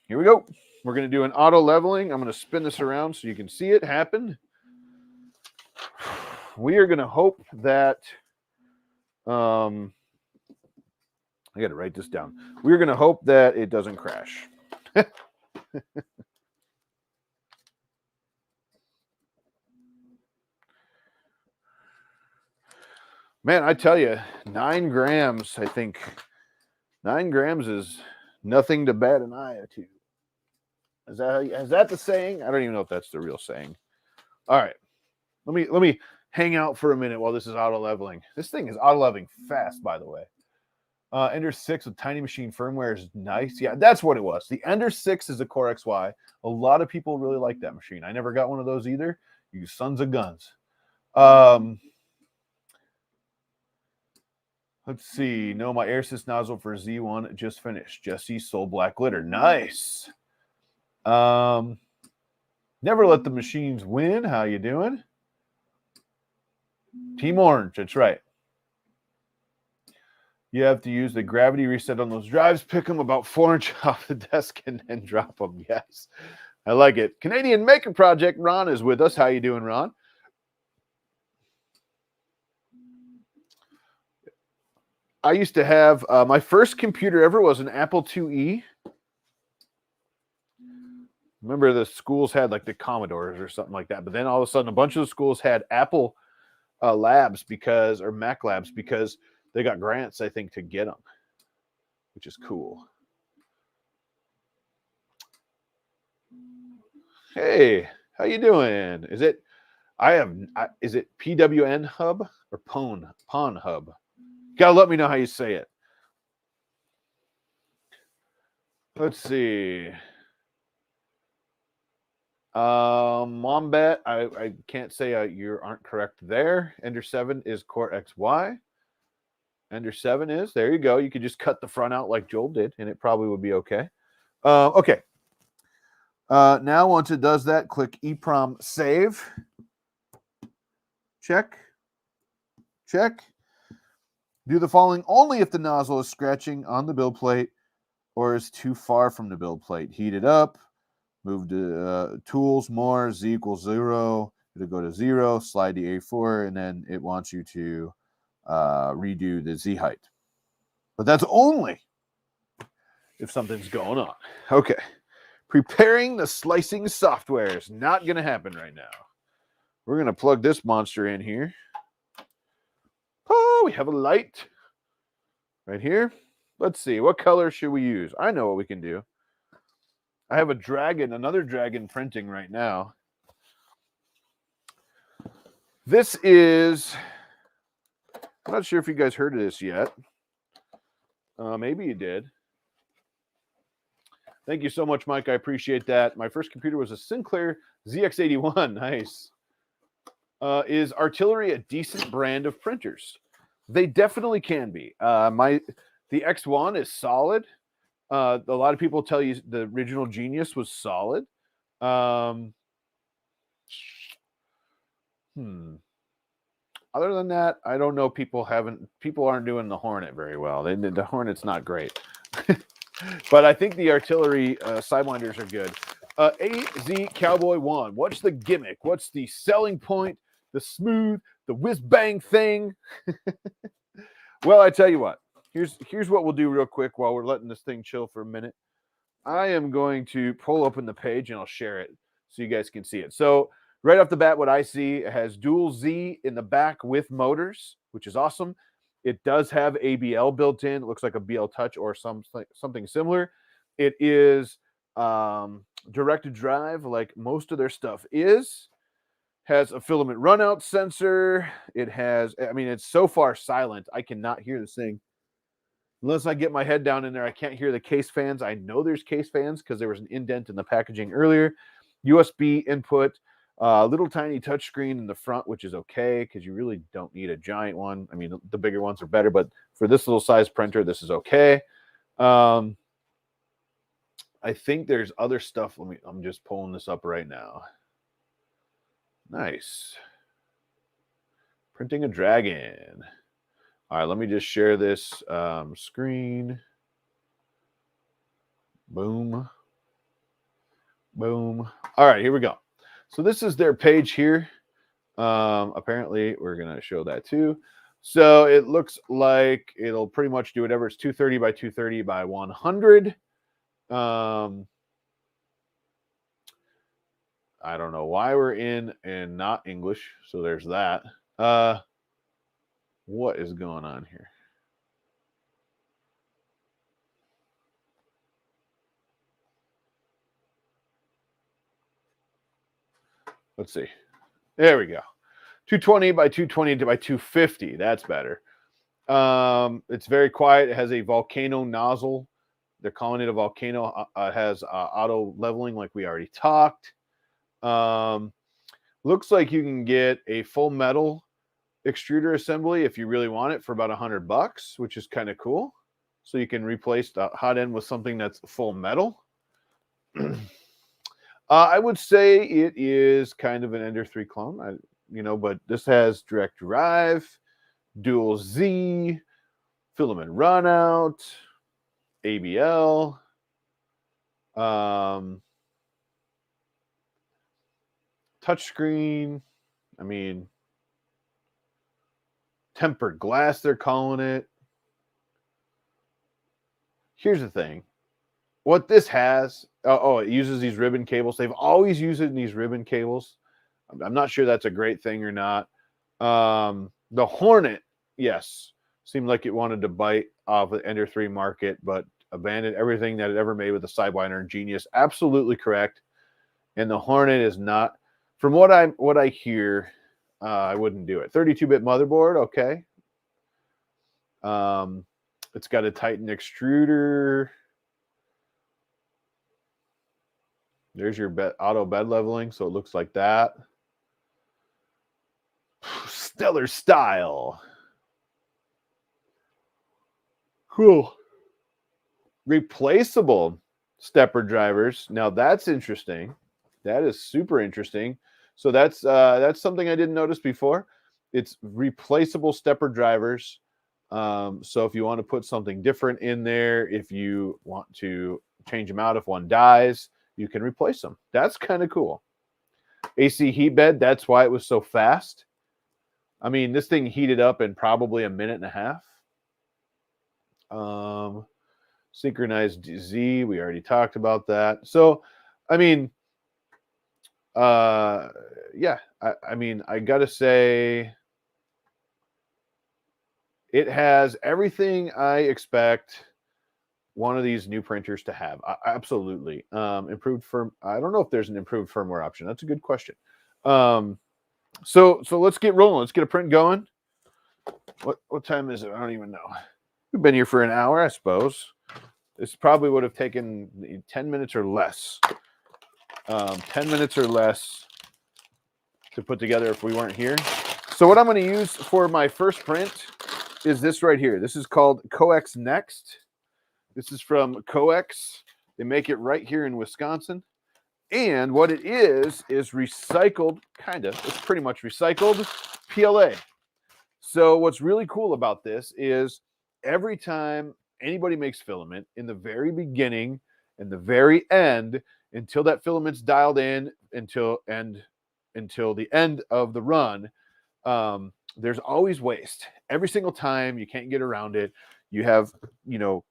Speaker 1: Here we go. We're going to do an auto leveling. I'm going to spin this around so you can see it happen. We are going to hope that, I got to write this down. We're going to hope that it doesn't crash. Man, I tell you, 9 grams, I think 9 grams is nothing to bat an eye to. Is that the saying? I don't even know if that's the real saying. All right. Let me hang out for a minute while this is auto leveling. This thing is auto leveling fast, by the way. Ender 6 with Tiny Machine firmware is nice. Yeah, that's what it was. The Ender 6 is a Core XY. A lot of people really like that machine. I never got one of those either. You sons of guns. Let's see. No, my air assist nozzle for Z1 just finished. Jesse Soul Black Glitter. Nice. Never let the machines win. How you doing? Team Orange, that's right. You have to use the gravity reset on those drives, pick them about 4 inches off the desk, and then drop them. Yes, I like it. Canadian Maker Project, Ron is with us. How you doing, Ron? I used to have, my first computer ever was an Apple IIe. Remember the schools had like the Commodores or something like that. But then all of a sudden, a bunch of the schools had Apple labs or Mac labs because they got grants, I think, to get them, which is cool. Hey, how you doing? Is it PWN Hub or Pawn Hub? Gotta let me know how you say it. Let's see. Mombat, I can't say you aren't correct there. Ender 7 is Core XY. Ender 7 is, there you go. You could just cut the front out like Joel did, and it probably would be okay. Okay. Now once it does that, click EEPROM Save. Check. Check. Do the following only if the nozzle is scratching on the build plate or is too far from the build plate. Heat it up. Move to Tools, More, Z equals 0. It'll go to 0, slide the A4, and then it wants you to redo the Z height. But that's only if something's going on. Okay. Preparing the slicing software is not going to happen right now. We're going to plug this monster in here. Oh, we have a light right here. Let's see. What color should we use? I know what we can do. I have another dragon printing right now. This is, I'm not sure if you guys heard of this yet. Maybe you did. Thank you so much, Mike. I appreciate that. My first computer was a Sinclair ZX81. Nice. Is Artillery a decent brand of printers? They definitely can be. The X1 is solid. A lot of people tell you the original Genius was solid. Other than that, I don't know. People aren't doing the Hornet very well. The Hornet's not great. But I think the Artillery sidewinders are good. AZ Cowboy 1. What's the gimmick? What's the selling point? The smooth, the whiz bang thing? Well, I tell you what. Here's what we'll do real quick while we're letting this thing chill for a minute. I am going to pull open the page and I'll share it so you guys can see it. So right off the bat, what I see, it has dual Z in the back with motors, which is awesome. It does have ABL built in. It looks like a BL Touch or something similar. It is directed drive like most of their stuff is. Has a filament runout sensor. It has, I mean, it's so far silent, I cannot hear this thing. Unless I get my head down in there, I can't hear the case fans. I know there's case fans because there was an indent in the packaging earlier. USB input, little tiny touchscreen in the front, which is okay because you really don't need a giant one. I mean, the bigger ones are better, but for this little size printer, this is okay. I think there's other stuff. I'm just pulling this up right now. Nice. Printing a dragon. All right, let me just share this screen. Boom. Boom. All right, here we go. So this is their page here. Apparently, we're going to show that too. So it looks like it'll pretty much do whatever. It's 230 by 230 by 100. I don't know why we're in and not English. So there's that. What is going on here? Let's see. There we go. 220 by 220 by 250. That's better. It's very quiet. It has a volcano nozzle. They're calling it a volcano. It has auto leveling like we already talked. Looks like you can get a full metal extruder assembly if you really want it for about $100, which is kind of cool. So you can replace the hot end with something that's full metal. I would say it is kind of an Ender 3 clone, but this has direct drive, dual Z, filament runout, ABL, touchscreen. I mean, tempered glass, they're calling it. Here's the thing. What this has, it uses these ribbon cables. They've always used it in these ribbon cables. I'm not sure that's a great thing or not. The Hornet, yes, seemed like it wanted to bite off the Ender 3 market, but abandoned everything that it ever made with the Sidewinder Genius. Absolutely correct. And the Hornet is not, from what I hear, I wouldn't do it. 32-bit motherboard, okay. It's got a Titan extruder. There's your auto bed leveling, so it looks like that. Stellar style. Cool. Replaceable stepper drivers. Now that's interesting. That is super interesting. So that's something I didn't notice before. It's replaceable stepper drivers. So if you want to put something different in there, if you want to change them out if one dies, you can replace them. That's kind of cool. AC heat bed, that's why it was so fast. I mean, this thing heated up in probably a minute and a half. Synchronized Z, we already talked about that. So, I mean, yeah, I mean, I gotta say, it has everything I expect one of these new printers to have. Absolutely. Improved firm. I don't know if there's an improved firmware option. That's a good question. So let's get rolling. Let's get a print going. What time is it? I don't even know. We've been here for an hour, I suppose. This probably would have taken 10 minutes or less. 10 minutes or less to put together if we weren't here. So what I'm going to use for my first print is this right here. This is called Coex Next. This is from Coex. They make it right here in Wisconsin. And what it is recycled, kind of. It's pretty much recycled PLA. So what's really cool about this is every time anybody makes filament, in the very beginning and the very end, until that filament's dialed in, until the end of the run, there's always waste. Every single time, you can't get around it. You have,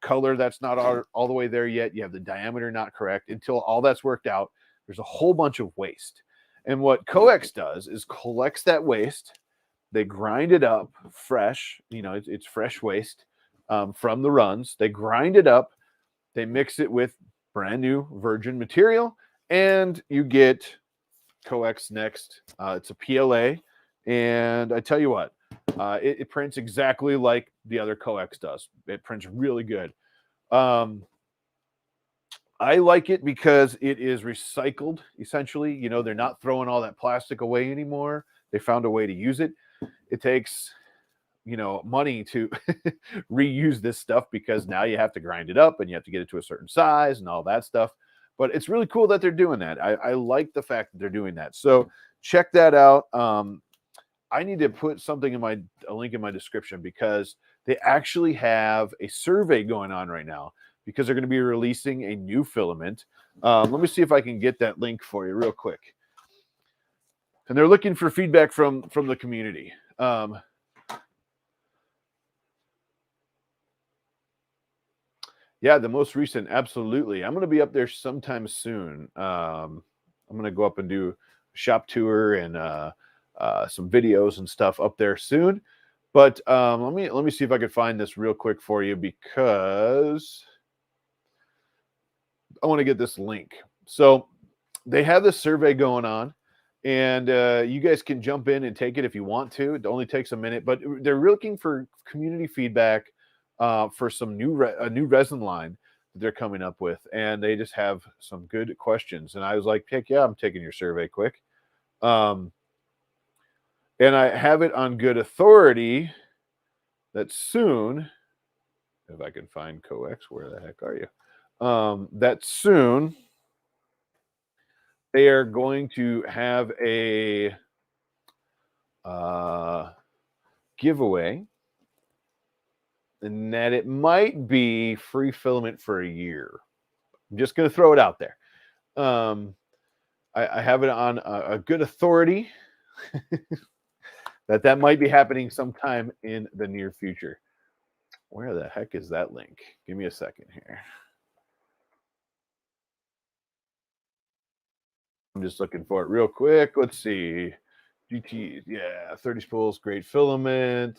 Speaker 1: color that's not all the way there yet. You have the diameter not correct. Until all that's worked out, there's a whole bunch of waste. And what Coex does is collects that waste. They grind it up fresh. It's fresh waste from the runs. They grind it up. They mix it with brand new virgin material, and you get coax next. It's a PLA, and I tell you what, it prints exactly like the other coax does. It prints really good. I like it because it is recycled, essentially. You know, they're not throwing all that plastic away anymore. They found a way to use it. It takes, you know, money to reuse this stuff because now you have to grind it up and you have to get it to a certain size and all that stuff. But it's really cool that they're doing that. I like the fact that they're doing that. So check that out. I need to put something in a link in my description because they actually have a survey going on right now because they're going to be releasing a new filament. Let me see if I can get that link for you real quick. And they're looking for feedback from the community. Yeah, the most recent, absolutely. I'm going to be up there sometime soon. I'm going to go up and do a shop tour and some videos and stuff up there soon. But let me see if I can find this real quick for you because I want to get this link. So they have this survey going on, and you guys can jump in and take it if you want to. It only takes a minute, but they're looking for community feedback for some new resin line that they're coming up with, and they just have some good questions. And I was like, heck yeah, I'm taking your survey quick. And I have it on good authority that soon, if I can find coax, where the heck are you? That soon they are going to have a giveaway, and that it might be free filament for a year. I'm just going to throw it out there. I have it on a good authority that might be happening sometime in the near future. Where the heck is that link? Give me a second here. I'm just looking for it real quick. Let's see. GT, yeah, 30 spools, great filament.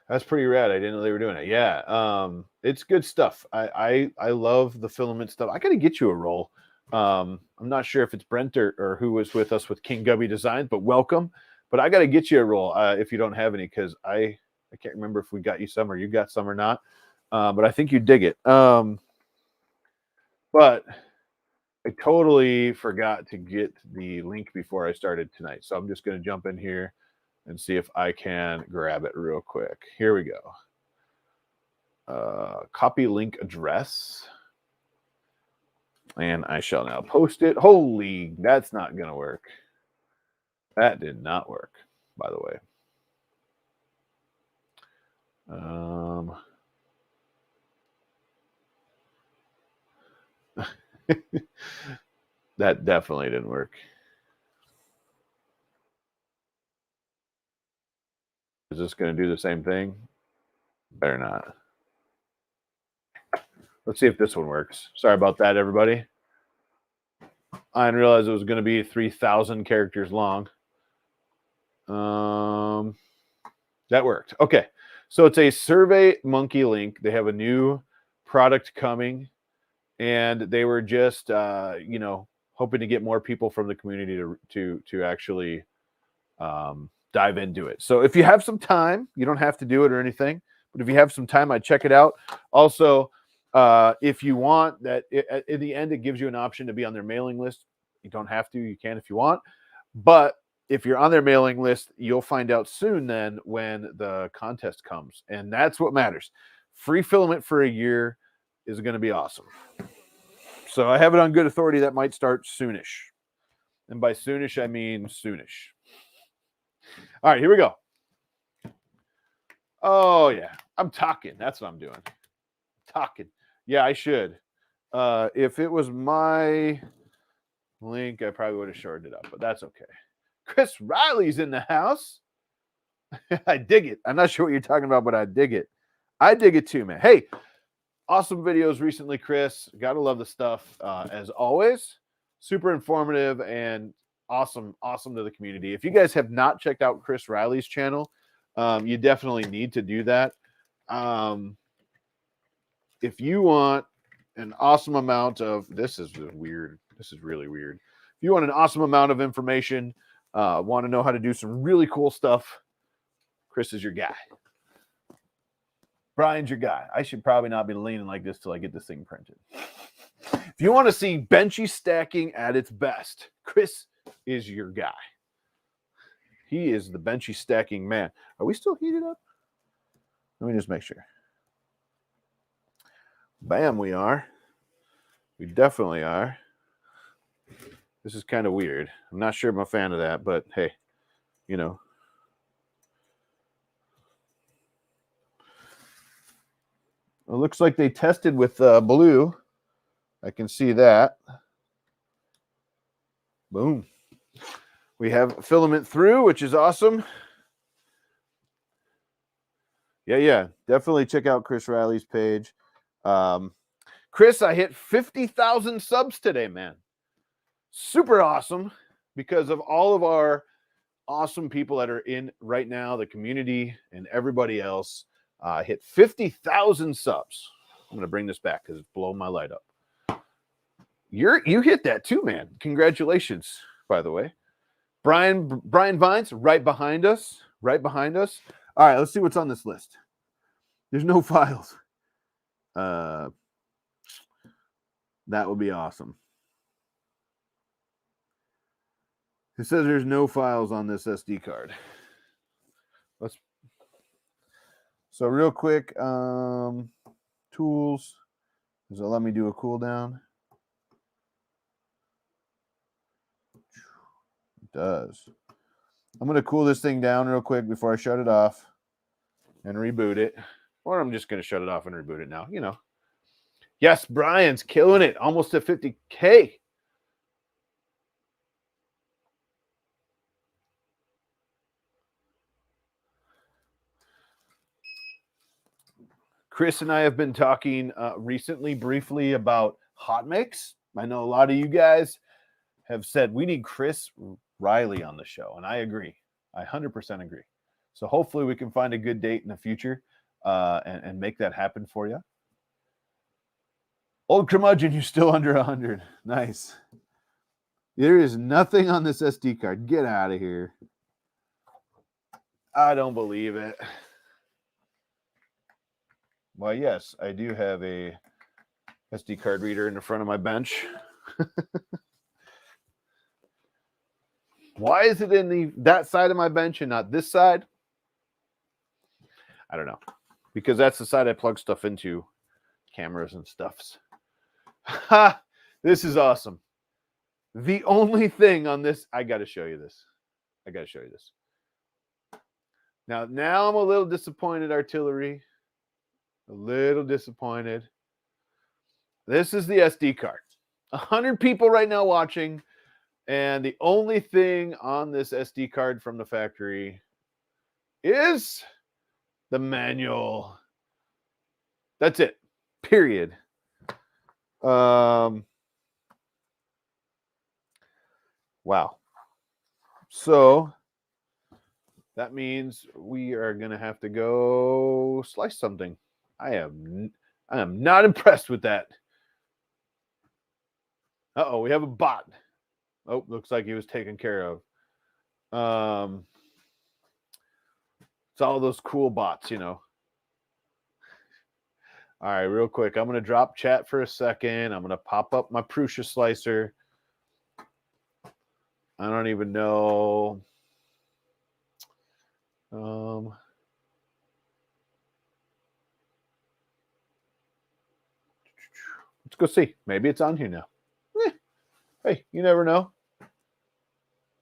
Speaker 1: That's pretty rad. I didn't know they were doing it. Yeah, it's good stuff. I love the filament stuff. I gotta get you a roll. I'm not sure if it's Brent or who was with us with King Gubby Designs, but welcome. But I gotta get you a roll if you don't have any, because I can't remember if we got you some or you got some or not. But I think you dig it. But I totally forgot to get the link before I started tonight. So I'm just going to jump in here and see if I can grab it real quick. Here we go. Copy link address. And I shall now post it. Holy, that's not going to work. That did not work, by the way. That definitely didn't work. Is this going to do the same thing? Better not. Let's see if this one works. Sorry about that, everybody. I didn't realize it was going to be 3,000 characters long. That worked. Okay. So it's a Survey Monkey link. They have a new product coming, and they were just, you know, hoping to get more people from the community to actually dive into it. So if you have some time, you don't have to do it or anything, but if you have some time, I'd check it out. Also, if you want that, in the end, it gives you an option to be on their mailing list. You don't have to. You can if you want. But if you're on their mailing list, you'll find out soon then when the contest comes. And that's what matters. Free filament for a year is going to be awesome. So I have it on good authority that might start soonish. And by soonish, I mean soonish. All right, here we go. Oh, yeah. I'm talking. That's what I'm doing. Talking. Yeah, I should. If it was my link, I probably would have shortened it up, but that's okay. Chris Riley's in the house. I dig it. I'm not sure what you're talking about, but I dig it. I dig it too, man. Hey, awesome videos recently, Chris. Gotta love the stuff as always. Super informative and awesome to the community. If you guys have not checked out Chris Riley's channel, you definitely need to do that. If you want an awesome amount of, this is weird. This is really weird. If you want an awesome amount of information, want to know how to do some really cool stuff, Chris is your guy. Brian's your guy. I should probably not be leaning like this till I get this thing printed. If you want to see benchy stacking at its best, Chris is your guy. He is the benchy stacking man. Are we still heated up? Let me just make sure. Bam, we are. We definitely are. This is kind of weird. I'm not sure I'm a fan of that, but hey, you know. It looks like they tested with blue. I can see that. Boom. We have filament through, which is awesome. Yeah. Definitely check out Chris Riley's page. Chris, I hit 50,000 subs today, man. Super awesome because of all of our awesome people that are in right now, the community and everybody else. Hit 50,000 subs. I'm going to bring this back because it's blowing my light up. You hit that too, man. Congratulations, by the way. Brian Vines, right behind us. Right behind us. All right, let's see what's on this list. There's no files. That would be awesome. It says there's no files on this SD card. So real quick, tools. Does it let me do a cooldown? It does. I'm going to cool this thing down real quick before I shut it off and reboot it. Or I'm just going to shut it off and reboot it now. You know. Yes, Brian's killing it. Almost at 50K. Chris and I have been talking recently briefly about Hotmakes. I know a lot of you guys have said we need Chris Riley on the show, and I agree. I 100% agree. So hopefully we can find a good date in the future and make that happen for you. Old curmudgeon, you're still under 100. Nice. There is nothing on this SD card. Get out of here. I don't believe it. Well, yes, I do have a SD card reader in the front of my bench. Why is it in that side of my bench and not this side? I don't know. Because that's the side I plug stuff into, cameras and stuffs. Ha! This is awesome. The only thing on this, I got to show you this. Now I'm a little disappointed, Artillery. A little disappointed. This is the SD card. 100 people right now watching. And the only thing on this SD card from the factory is the manual. That's it. Period. Wow. So that means we are going to have to go slice something. I am not impressed with that. Uh-oh, we have a bot. Oh, looks like he was taken care of. It's all those cool bots, you know. All right, real quick. I'm going to drop chat for a second. I'm going to pop up my Prusa slicer. I don't even know. Let's go see. Maybe it's on here now. Hey, you never know.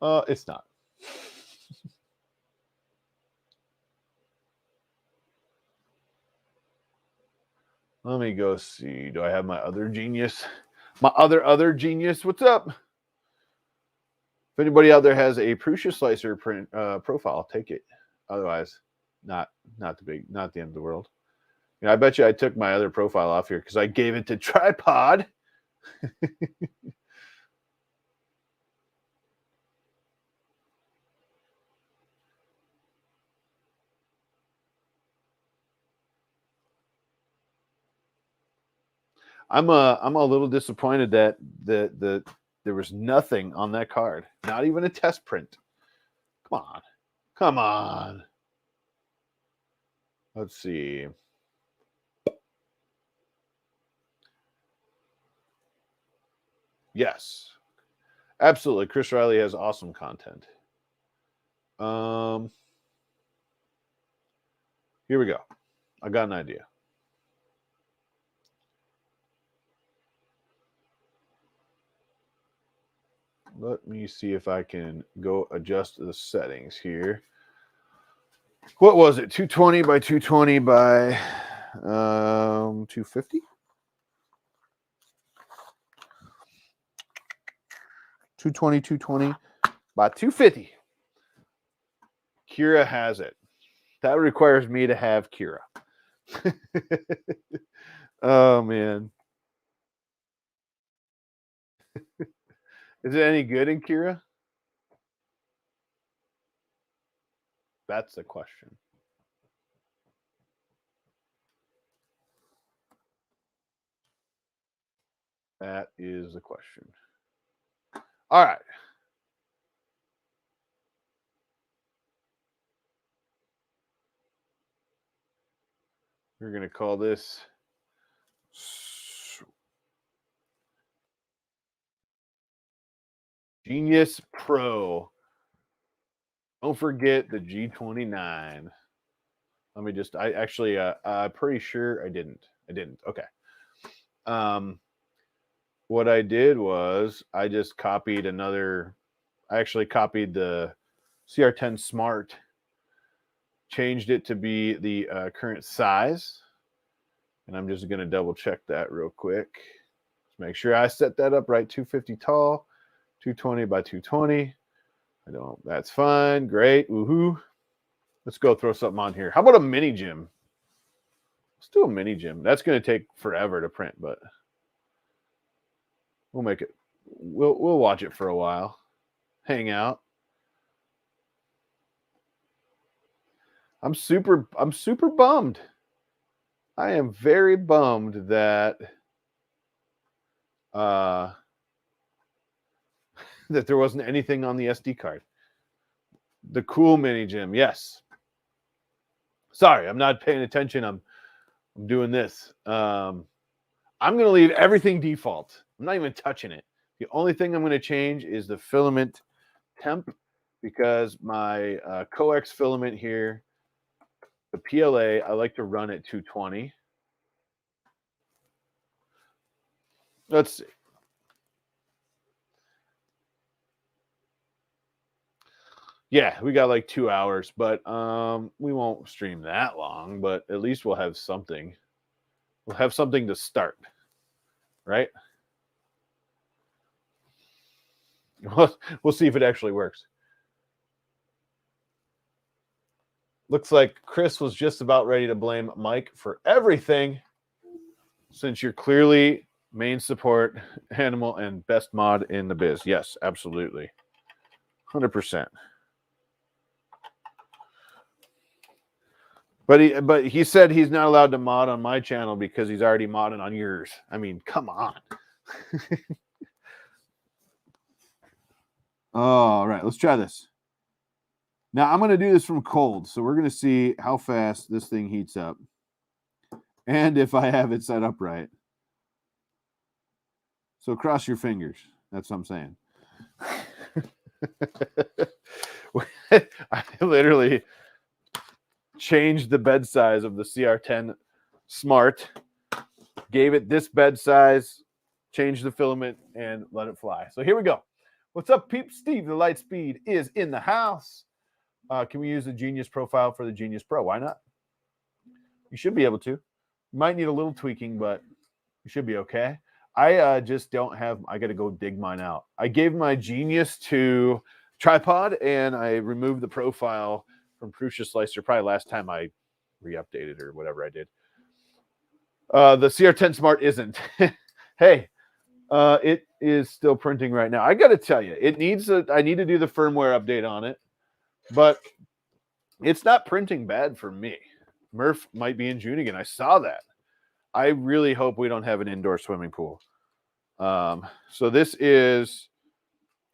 Speaker 1: It's not. Let me go see. Do I have my other genius? My other genius. What's up? If anybody out there has a Prusa slicer print profile, I'll take it. Otherwise, not the end of the world. You know, I bet you I took my other profile off here because I gave it to Tripod. I'm a little disappointed that there was nothing on that card. Not even a test print. Come on. Come on. Let's see. Yes. Absolutely. Chris Riley has awesome content. Here we go. I got an idea. Let me see if I can go adjust the settings here. What was it? 220 by 220 by 250? 220 by 250. Kira has it. That requires me to have Kira. Oh, man. Is it any good in Kira? That's the question. That is the question. All right. We're going to call this Genius Pro. Don't forget the G29. Let me just, I'm pretty sure I didn't. Okay. What I did was I just copied I actually copied the CR10 Smart, changed it to be the current size. And I'm just going to double check that real quick. Just make sure I set that up right. 250 tall, 220 by 220. That's fine. Great. Woohoo. Let's go throw something on here. How about a mini gym? Let's do a mini gym. That's going to take forever to print, but we'll make it. We'll watch it for a while. Hang out. I'm super bummed. I am very bummed that that there wasn't anything on the SD card. The cool mini gym, yes. Sorry, I'm not paying attention. I'm doing this. I'm going to leave everything default. I'm not even touching it. The only thing I'm going to change is the filament temp, because my coax filament here, the PLA, I like to run at 220. Let's see. Yeah, we got like 2 hours, but we won't stream that long, but at least we'll have something. We'll have something to start, right? We'll see if it actually works. Looks like Chris was just about ready to blame Mike for everything, since you're clearly main support animal and best mod in the biz. Yes, absolutely. 100%. But he said he's not allowed to mod on my channel because he's already modded on yours. I mean, come on. All right, let's try this. Now, I'm going to do this from cold, so we're going to see how fast this thing heats up and if I have it set up right. So cross your fingers. That's what I'm saying. I literally changed the bed size of the CR10 Smart, gave it this bed size, changed the filament, and let it fly. So here we go. What's up, peeps? Steve, the Lightspeed is in the house. Can we use the Genius profile for the Genius Pro? Why not? You should be able to. You might need a little tweaking, but you should be okay. I just don't have, I got to go dig mine out. I gave my Genius to Tripod, and I removed the profile from Prusa Slicer probably last time I re-updated or whatever I did. The CR10 Smart isn't. Hey, it is still printing right now. I got to tell you, I need to do the firmware update on it, but it's not printing bad for me. Murph might be in June again. I saw that. I really hope we don't have an indoor swimming pool. So this is,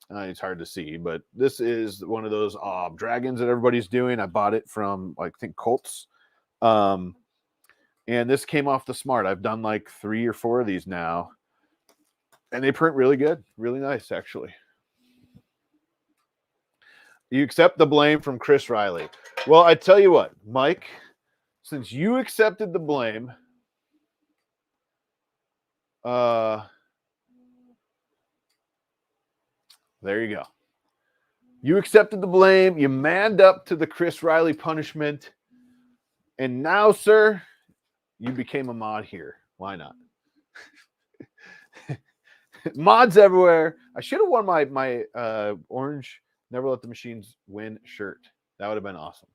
Speaker 1: it's hard to see, but this is one of those dragons that everybody's doing. I bought it from, like, I think Colts. And this came off the Smart. I've done like 3 or 4 of these now. And they print really good. Really nice, actually. You accept the blame from Chris Riley. Well, I tell you what, Mike, since you accepted the blame, there you go. You accepted the blame. You manned up to the Chris Riley punishment. And now, sir, you became a mod here. Why not? Mods everywhere. I should have worn my orange Never Let the Machines Win shirt. That would have been awesome.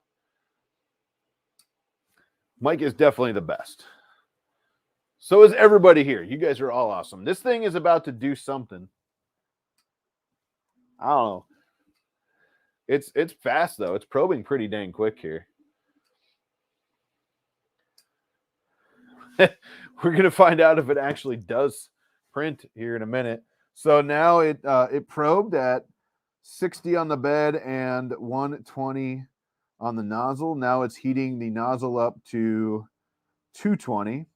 Speaker 1: Mike is definitely the best. So is everybody here. You guys are all awesome. This thing is about to do something. I don't know. It's fast, though. It's probing pretty dang quick here. We're going to find out if it actually does print here in a minute. So now it probed at 60 on the bed and 120 on the nozzle. Now it's heating the nozzle up to 220.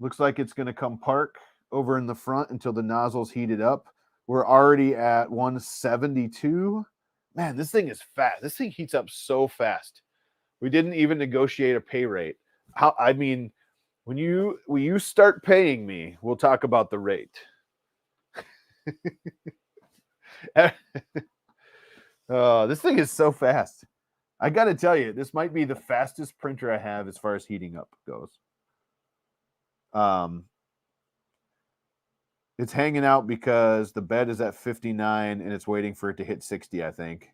Speaker 1: Looks like it's going to come park over in the front until the nozzle's heated up. We're already at 172. Man, this thing is fast. This thing heats up so fast. We didn't even negotiate a pay rate. When you start paying me, we'll talk about the rate. This thing is so fast. I got to tell you, this might be the fastest printer I have as far as heating up goes. It's hanging out because the bed is at 59 and it's waiting for it to hit 60, I think.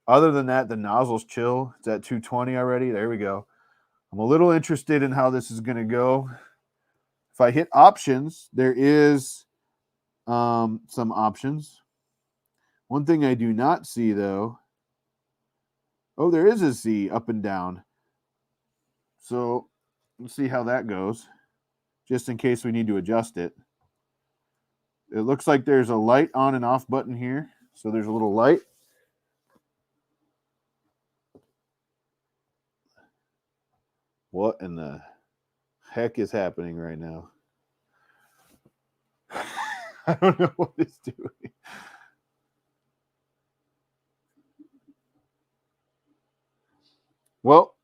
Speaker 1: Other than that, the nozzle's chill. It's at 220 already. There we go. I'm a little interested in how this is going to go. If I hit options, there is some options. One thing I do not see, though. Oh, there is a Z up and down. So let's see how that goes, just in case we need to adjust it. It looks like there's a light on and off button here. So there's a little light. What in the heck is happening right now? I don't know what it's doing. Well,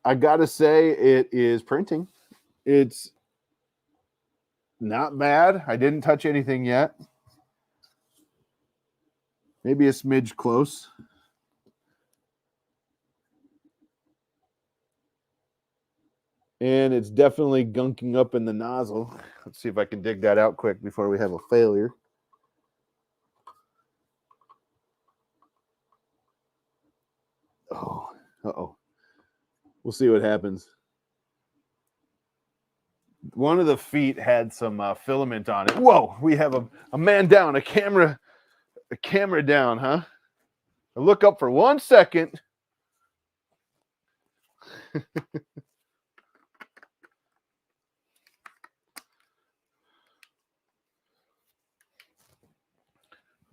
Speaker 1: I gotta say it is printing. It's not bad. I didn't touch anything yet. Maybe a smidge close. And it's definitely gunking up in the nozzle. Let's see if I can dig that out quick before we have a failure. Oh, uh-oh. We'll see what happens. One of the feet had some filament on it. Whoa, we have a man down, a camera down, huh? I look up for 1 second.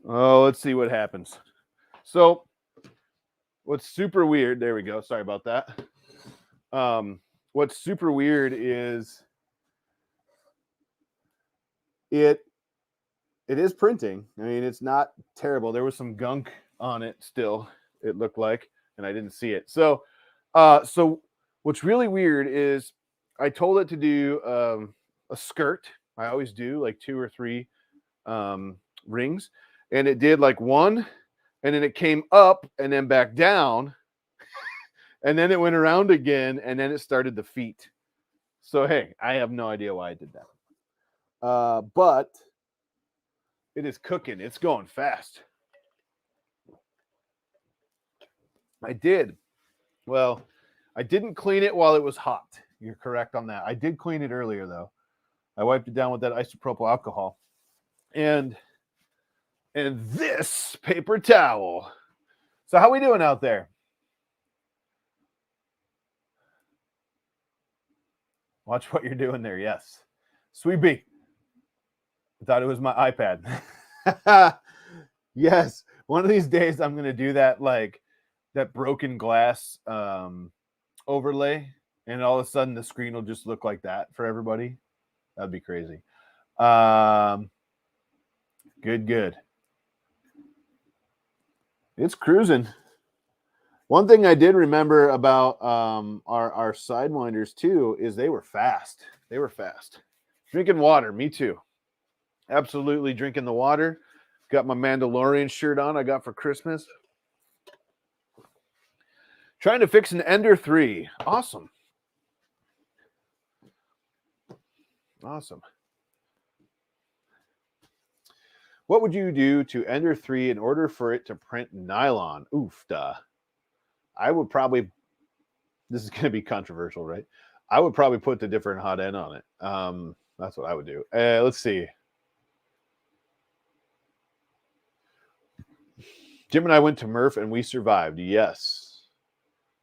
Speaker 1: Oh, let's see what happens. So what's super weird, there we go. Sorry about that. What's super weird is it is printing. I mean, it's not terrible. There was some gunk on it still, it looked like, and I didn't see it. So what's really weird is I told it to do a skirt. I always do like 2 or 3 rings, and it did like 1, and then it came up and then back down, and then it went around again, and then it started the feet. So hey, I have no idea why I did that. But it is cooking. It's going fast. I did. Well, I didn't clean it while it was hot. You're correct on that. I did clean it earlier, though. I wiped it down with that isopropyl alcohol. And this paper towel. So how we doing out there? Watch what you're doing there. Yes. Sweet B. I thought it was my iPad. Yes. One of these days I'm going to do that, like that broken glass overlay. And all of a sudden the screen will just look like that for everybody. That'd be crazy. Good. It's cruising. One thing I did remember about our Sidewinders too is they were fast. They were fast. Drinking water, me too. Absolutely drinking the water. Got my Mandalorian shirt on I got for Christmas. Trying to fix an Ender 3. Awesome. Awesome. What would you do to Ender 3 in order for it to print nylon? Oof, duh. I would probably, this is going to be controversial, right? I would probably put the different hot end on it. That's what I would do. Let's see. Jim and I went to Murph and we survived. Yes.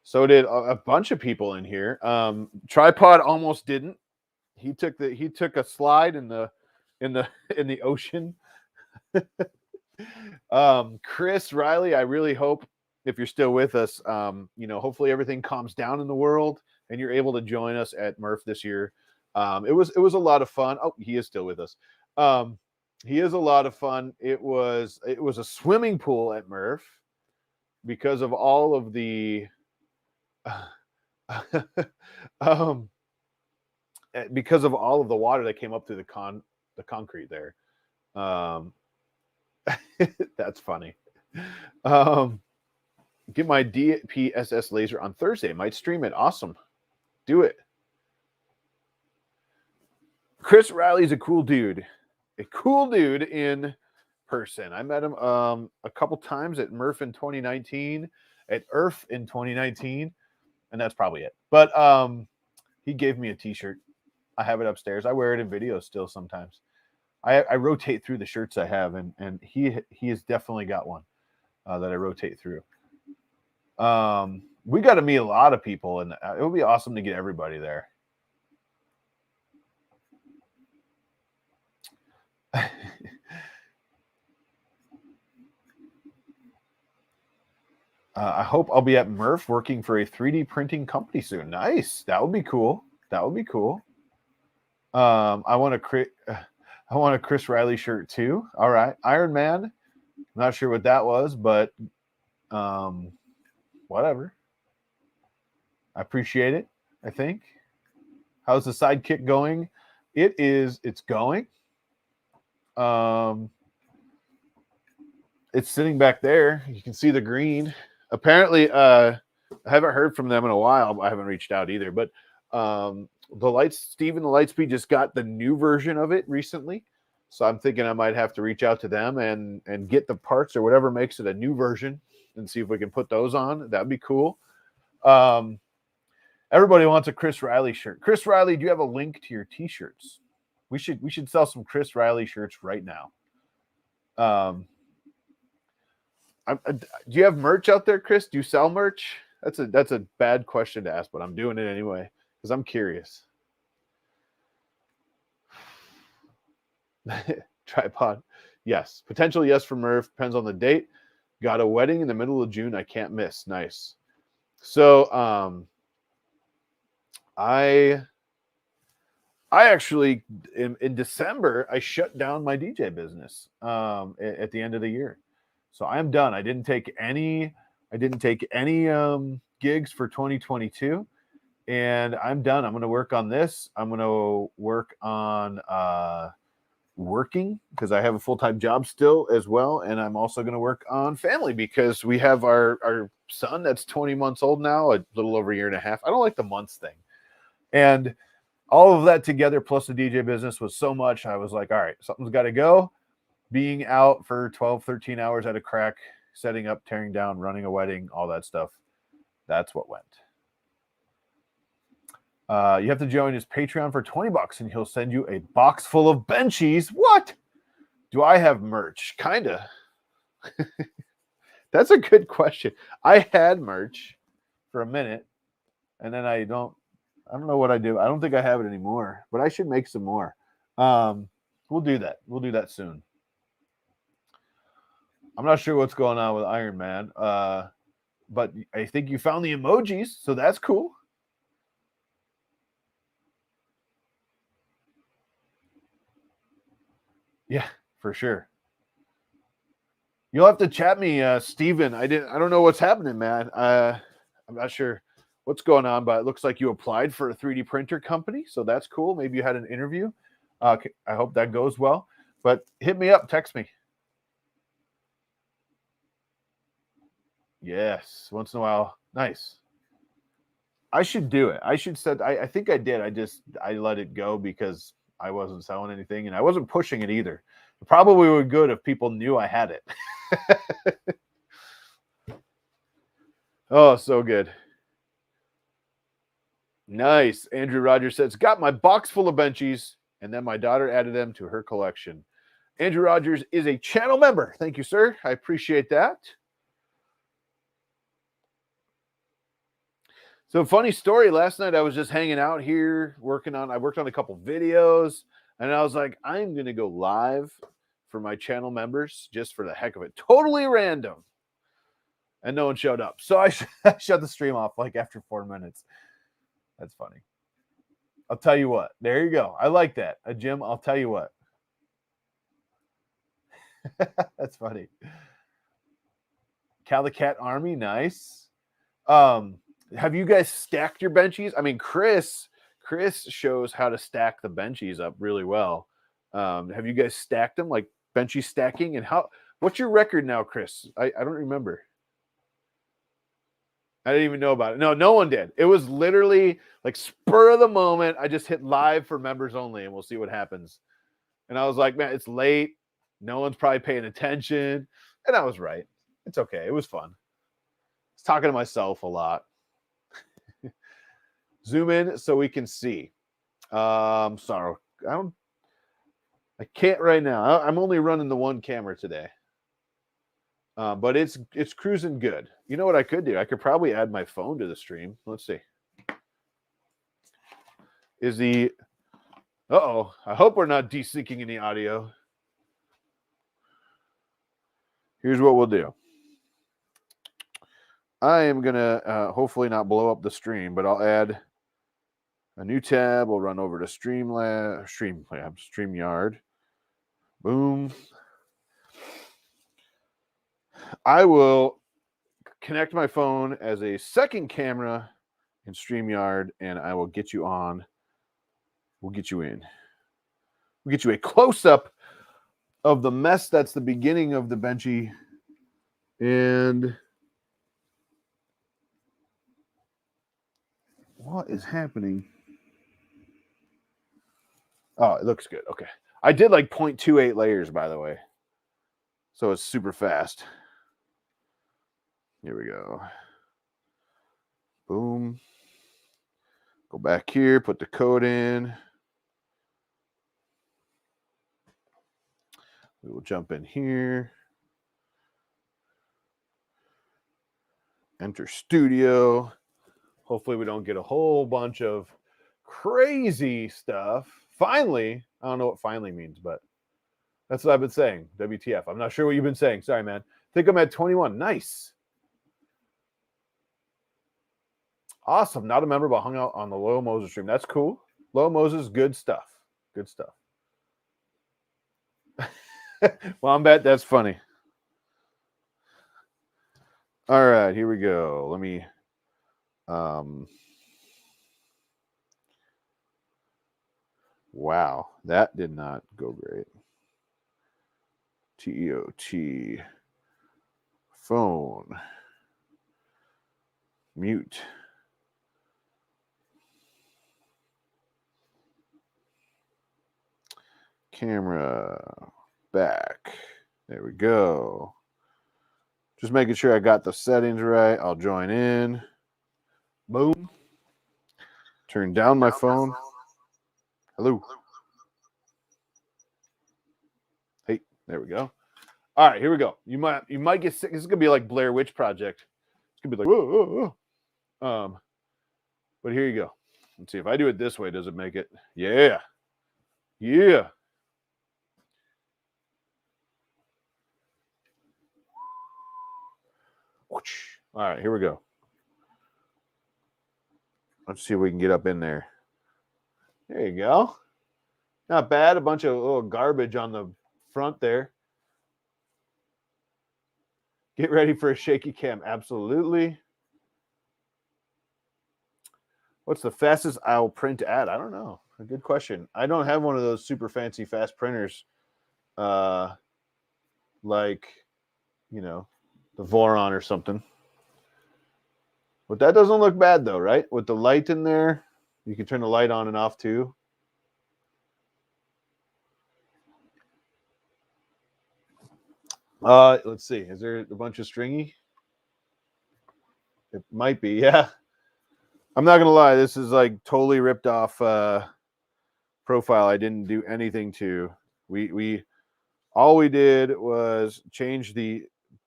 Speaker 1: So did a bunch of people in here. Tripod almost didn't. He took a slide in the ocean. Chris Riley, I really hope if you're still with us, hopefully everything calms down in the world and you're able to join us at Murph this year. It was a lot of fun. Oh, he is still with us. He is a lot of fun. It was a swimming pool at Murph because of all of the because of all of the water that came up through the concrete there. That's funny. Get my DPSS laser on Thursday. Might stream it. Awesome. Do it. Chris Riley's a cool dude. A cool dude in person. I met him a couple times at Murph in 2019, at Earth in 2019, and that's probably it. But he gave me a t-shirt. I have it upstairs. I wear it in videos still sometimes. I rotate through the shirts I have, and he has definitely got one that I rotate through. We got to meet a lot of people, and it would be awesome to get everybody there. I hope I'll be at Murph working for a 3D printing company soon. Nice. That would be cool. That would be cool. I want a Chris Riley shirt too. All right. Iron Man. Not sure what that was, but whatever. I appreciate it, I think. How's the sidekick going? It's going. It's sitting back there. You can see the green. Apparently, I haven't heard from them in a while. I haven't reached out either, but Steven the Lightspeed just got the new version of it recently. So I'm thinking I might have to reach out to them and get the parts or whatever makes it a new version and see if we can put those on. That'd be cool. Everybody wants a Chris Riley shirt. Chris Riley, do you have a link to your t-shirts? We should sell some Chris Riley shirts right now. Do you have merch out there, Chris? Do you sell merch? That's a bad question to ask, but I'm doing it anyway because I'm curious. Tripod. Yes. Potential yes for Murph. Depends on the date. Got a wedding in the middle of June. I can't miss. Nice. So I actually in December I shut down my DJ business at the end of the year. So I'm done. I didn't take any gigs for 2022, and I'm done. I'm going to work on this. I'm going to work on working because I have a full-time job still as well, and I'm also going to work on family because we have our son that's 20 months old now, a little over a year and a half. I don't like the months thing. And all of that together plus the DJ business was so much. I was like, all right, something's got to go. Being out for 12, 13 hours at a crack, setting up, tearing down, running a wedding, all that stuff. That's what went. You have to join his Patreon for $20 and he'll send you a box full of benchies. What? Do I have merch? Kinda. That's a good question. I had merch for a minute and then I don't I don't know what I do. I don't think I have it anymore, but I should make some more. We'll do that. We'll do that soon. I'm not sure what's going on with Iron Man, but I think you found the emojis, so that's cool. Yeah, for sure. You'll have to chat me, Steven. I don't know what's happening, man. I'm not sure what's going on, but it looks like you applied for a 3D printer company, so that's cool. Maybe you had an interview. I hope that goes well. But hit me up, text me. Yes, once in a while. Nice. I should do it. I should set. I think I did. I let it go because I wasn't selling anything and I wasn't pushing it either. It probably would be good if people knew I had it. Oh, so good. Nice. Andrew Rogers says, got my box full of benchies, and then my daughter added them to her collection. Andrew Rogers is a channel member. Thank you, sir. I appreciate that. So, funny story. Last night I was just hanging out here I worked on a couple videos, and I was like, I'm going to go live for my channel members just for the heck of it. Totally random. And no one showed up. So I shut the stream off like after 4 minutes. That's funny. I'll tell you what. There you go. I like that. Jim, I'll tell you what. That's funny. Calicat Army, nice. Have you guys stacked your benchies? I mean, Chris shows how to stack the benchies up really well. Have you guys stacked them, like benchy stacking? And what's your record now, Chris? I don't remember. I didn't even know about it. No one did. It was literally like spur of the moment. I just hit live for members only, and we'll see what happens. And I was like, man, it's late. No one's probably paying attention. And I was right. It's okay. It was fun. I was talking to myself a lot. Zoom in so we can see. Sorry. I can't right now. I'm only running the one camera today. But it's cruising good. You know what I could do? I could probably add my phone to the stream. Let's see. Uh-oh. I hope we're not desyncing any audio. Here's what we'll do. I am going to hopefully not blow up the stream, but I'll add a new tab. We'll run over to StreamYard. Boom. I will connect my phone as a second camera in StreamYard, and I will get you on. We'll get you in. We'll get you a close-up of the mess that's the beginning of the benchy. And what is happening? Oh, it looks good. Okay. I did like 0.28 layers, by the way. So it's super fast. Here we go. Boom. Go back here, put the code in. We will jump in here. Enter studio. Hopefully we don't get a whole bunch of crazy stuff. Finally, I don't know what finally means, but that's what I've been saying. WTF. I'm not sure what you've been saying. Sorry, man. I think I'm at 21. Nice. Awesome. Not a member, but hung out on the Loyal Moses stream. That's cool. Loyal Moses, good stuff. Good stuff. Wombat, that's funny. All right, here we go. Let me wow, that did not go great. TEOT phone mute. Camera back. There we go. Just making sure I got the settings right. I'll join in. Boom. Turn down my phone. Hello. Hey, there we go. All right, here we go. You might get sick. This is gonna be like Blair Witch Project. It's gonna be like whoa. But here you go. Let's see if I do it this way. Does it make it? Yeah. Yeah. All right, here we go. Let's see if we can get up in there. There you go. Not bad. A bunch of little garbage on the front there. Get ready for a shaky cam. Absolutely. What's the fastest I'll print at? I don't know. A good question. I don't have one of those super fancy fast printers like, you know, the Voron or something. But that doesn't look bad though, right? With the light in there, you can turn the light on and off too. Let's see. Is there a bunch of stringy? It might be, yeah. I'm not gonna lie, this is like totally ripped off profile. I didn't do anything to. We all we did was change the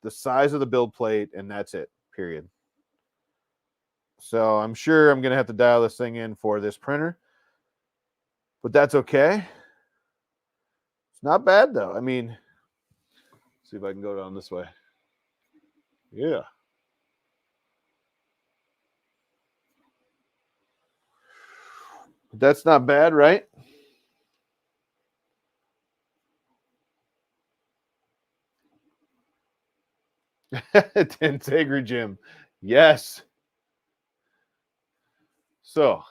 Speaker 1: size of the build plate, and that's it. Period. So I'm sure I'm gonna have to dial this thing in for this printer, but that's okay. It's not bad though. I mean, see if I can go down this way. Yeah. That's not bad, right? Tensegra Jim. Yes. So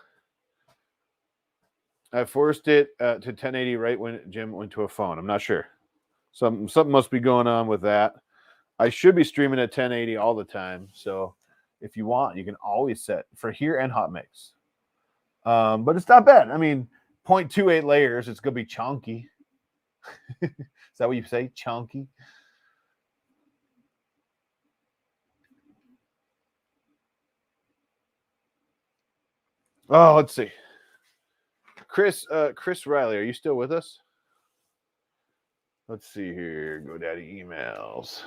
Speaker 1: I forced it to 1080 right when Jim went to a phone. I'm not sure. Something must be going on with that. I should be streaming at 1080 all the time. So if you want, you can always set for here and Hotmakes. But it's not bad. I mean, 0.28 layers. It's going to be chunky. Is that what you say? Chunky? Oh, let's see. Chris Riley, are you still with us? Let's see here. GoDaddy emails.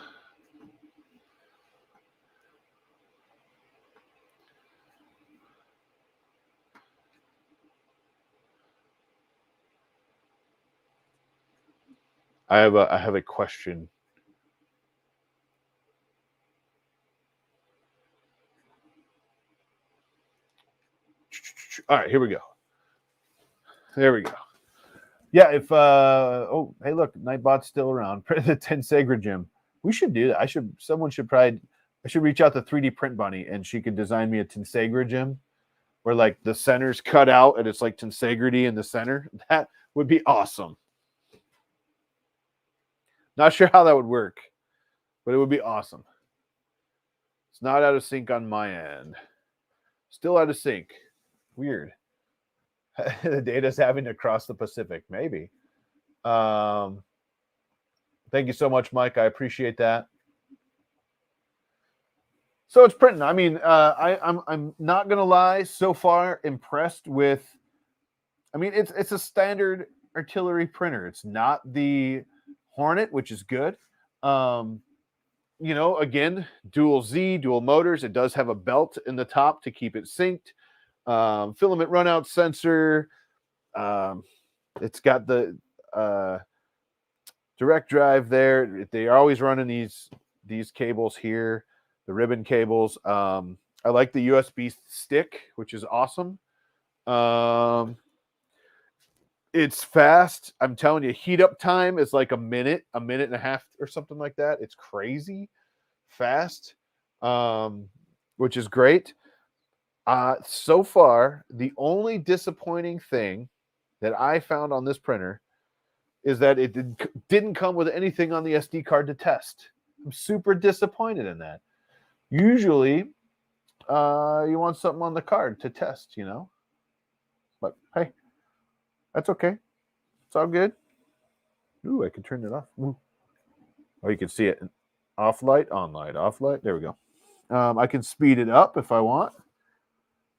Speaker 1: I have a question. All right, here we go. There we go. Yeah, if oh, hey, look, Nightbot's still around. The Tensegra Gym. We should do that. I should reach out to 3D Print Bunny and she could design me a Tensegra Gym where like the center's cut out and it's like Tensegrity in the center. That would be awesome. Not sure how that would work, but it would be awesome. It's not out of sync on my end. Still out of sync. Weird. The data's having to cross the Pacific. Maybe. Thank you so much, Mike. I appreciate that. So it's printing. I mean, I'm not gonna lie. So far, impressed with. I mean, it's a standard artillery printer. It's not the Hornet, which is good. You know, again, dual Z, dual motors. It does have a belt in the top to keep it synced. Filament runout sensor. It's got the direct drive there. They are always running these cables here, the ribbon cables. I like the USB stick, which is awesome. It's fast. I'm telling you, heat up time is like a minute and a half or something like that. It's crazy fast, which is great. So far, the only disappointing thing that I found on this printer is that it didn't come with anything on the SD card to test. I'm super disappointed in that. Usually, you want something on the card to test, you know? But hey, that's okay. It's all good. Ooh, I can turn it off. Ooh. Oh, you can see it. Off light, on light, off light. There we go. I can speed it up if I want,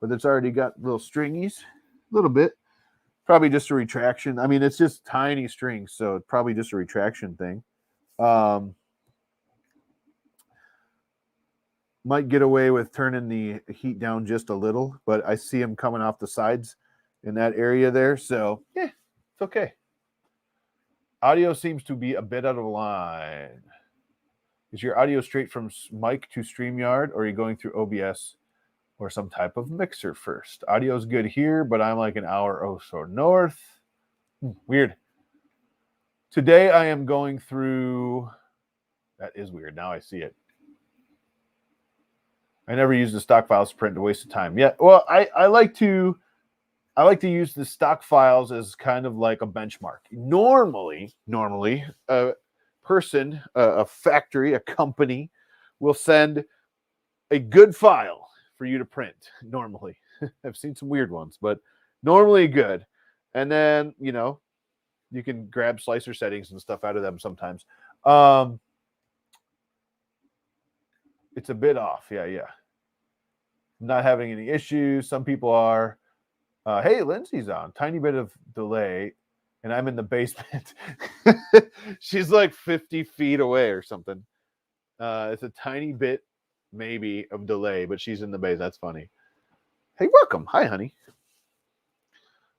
Speaker 1: but it's already got little stringies, a little bit. Probably just a retraction. I mean, it's just tiny strings, so it's probably just a retraction thing. Might get away with turning the heat down just a little, but I see them coming off the sides in that area there. So, yeah, it's okay. Audio seems to be a bit out of line. Is your audio straight from mic to StreamYard, or are you going through OBS or some type of mixer first? Audio is good here, but I'm like an hour or so north. Weird. Today I am going through... That is weird. Now I see it. I never use the stock files to print, a waste of time. Yeah, well, I like to use the stock files as kind of like a benchmark. Normally, a person, a factory, a company will send a good file for you to print. Normally, I've seen some weird ones, but normally good. And then, you know, you can grab slicer settings and stuff out of them sometimes. It's a bit off. Yeah. Not having any issues. Some people are. Hey, Lindsay's on. Tiny bit of delay, and I'm in the basement. She's like 50 feet away or something. It's a tiny bit, maybe, of delay, but she's in the base. That's funny. Hey, welcome. Hi, honey.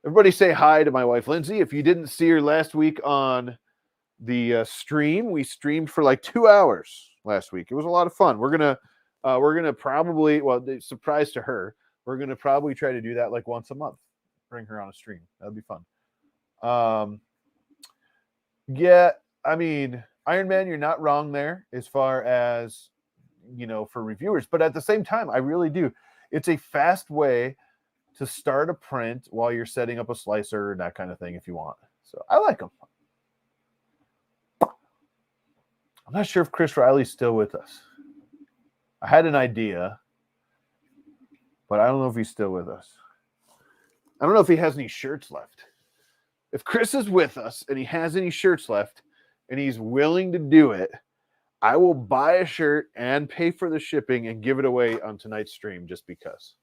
Speaker 1: Everybody say hi to my wife, Lindsay. If you didn't see her last week on the stream, we streamed for like 2 hours last week. It was a lot of fun. We're gonna probably, well, surprise to her, we're gonna probably try to do that like once a month. Bring her on a stream. That'd be fun. Yeah, I mean, Iron Man, you're not wrong there as far as, you know, for reviewers, but at the same time, I really do. It's a fast way to start a print while you're setting up a slicer and that kind of thing if you want. So I like them. I'm not sure if Chris Riley's still with us. I had an idea, but I don't know if he's still with us. I don't know if he has any shirts left. If Chris is with us and he has any shirts left and he's willing to do it, I will buy a shirt and pay for the shipping and give it away on tonight's stream just because.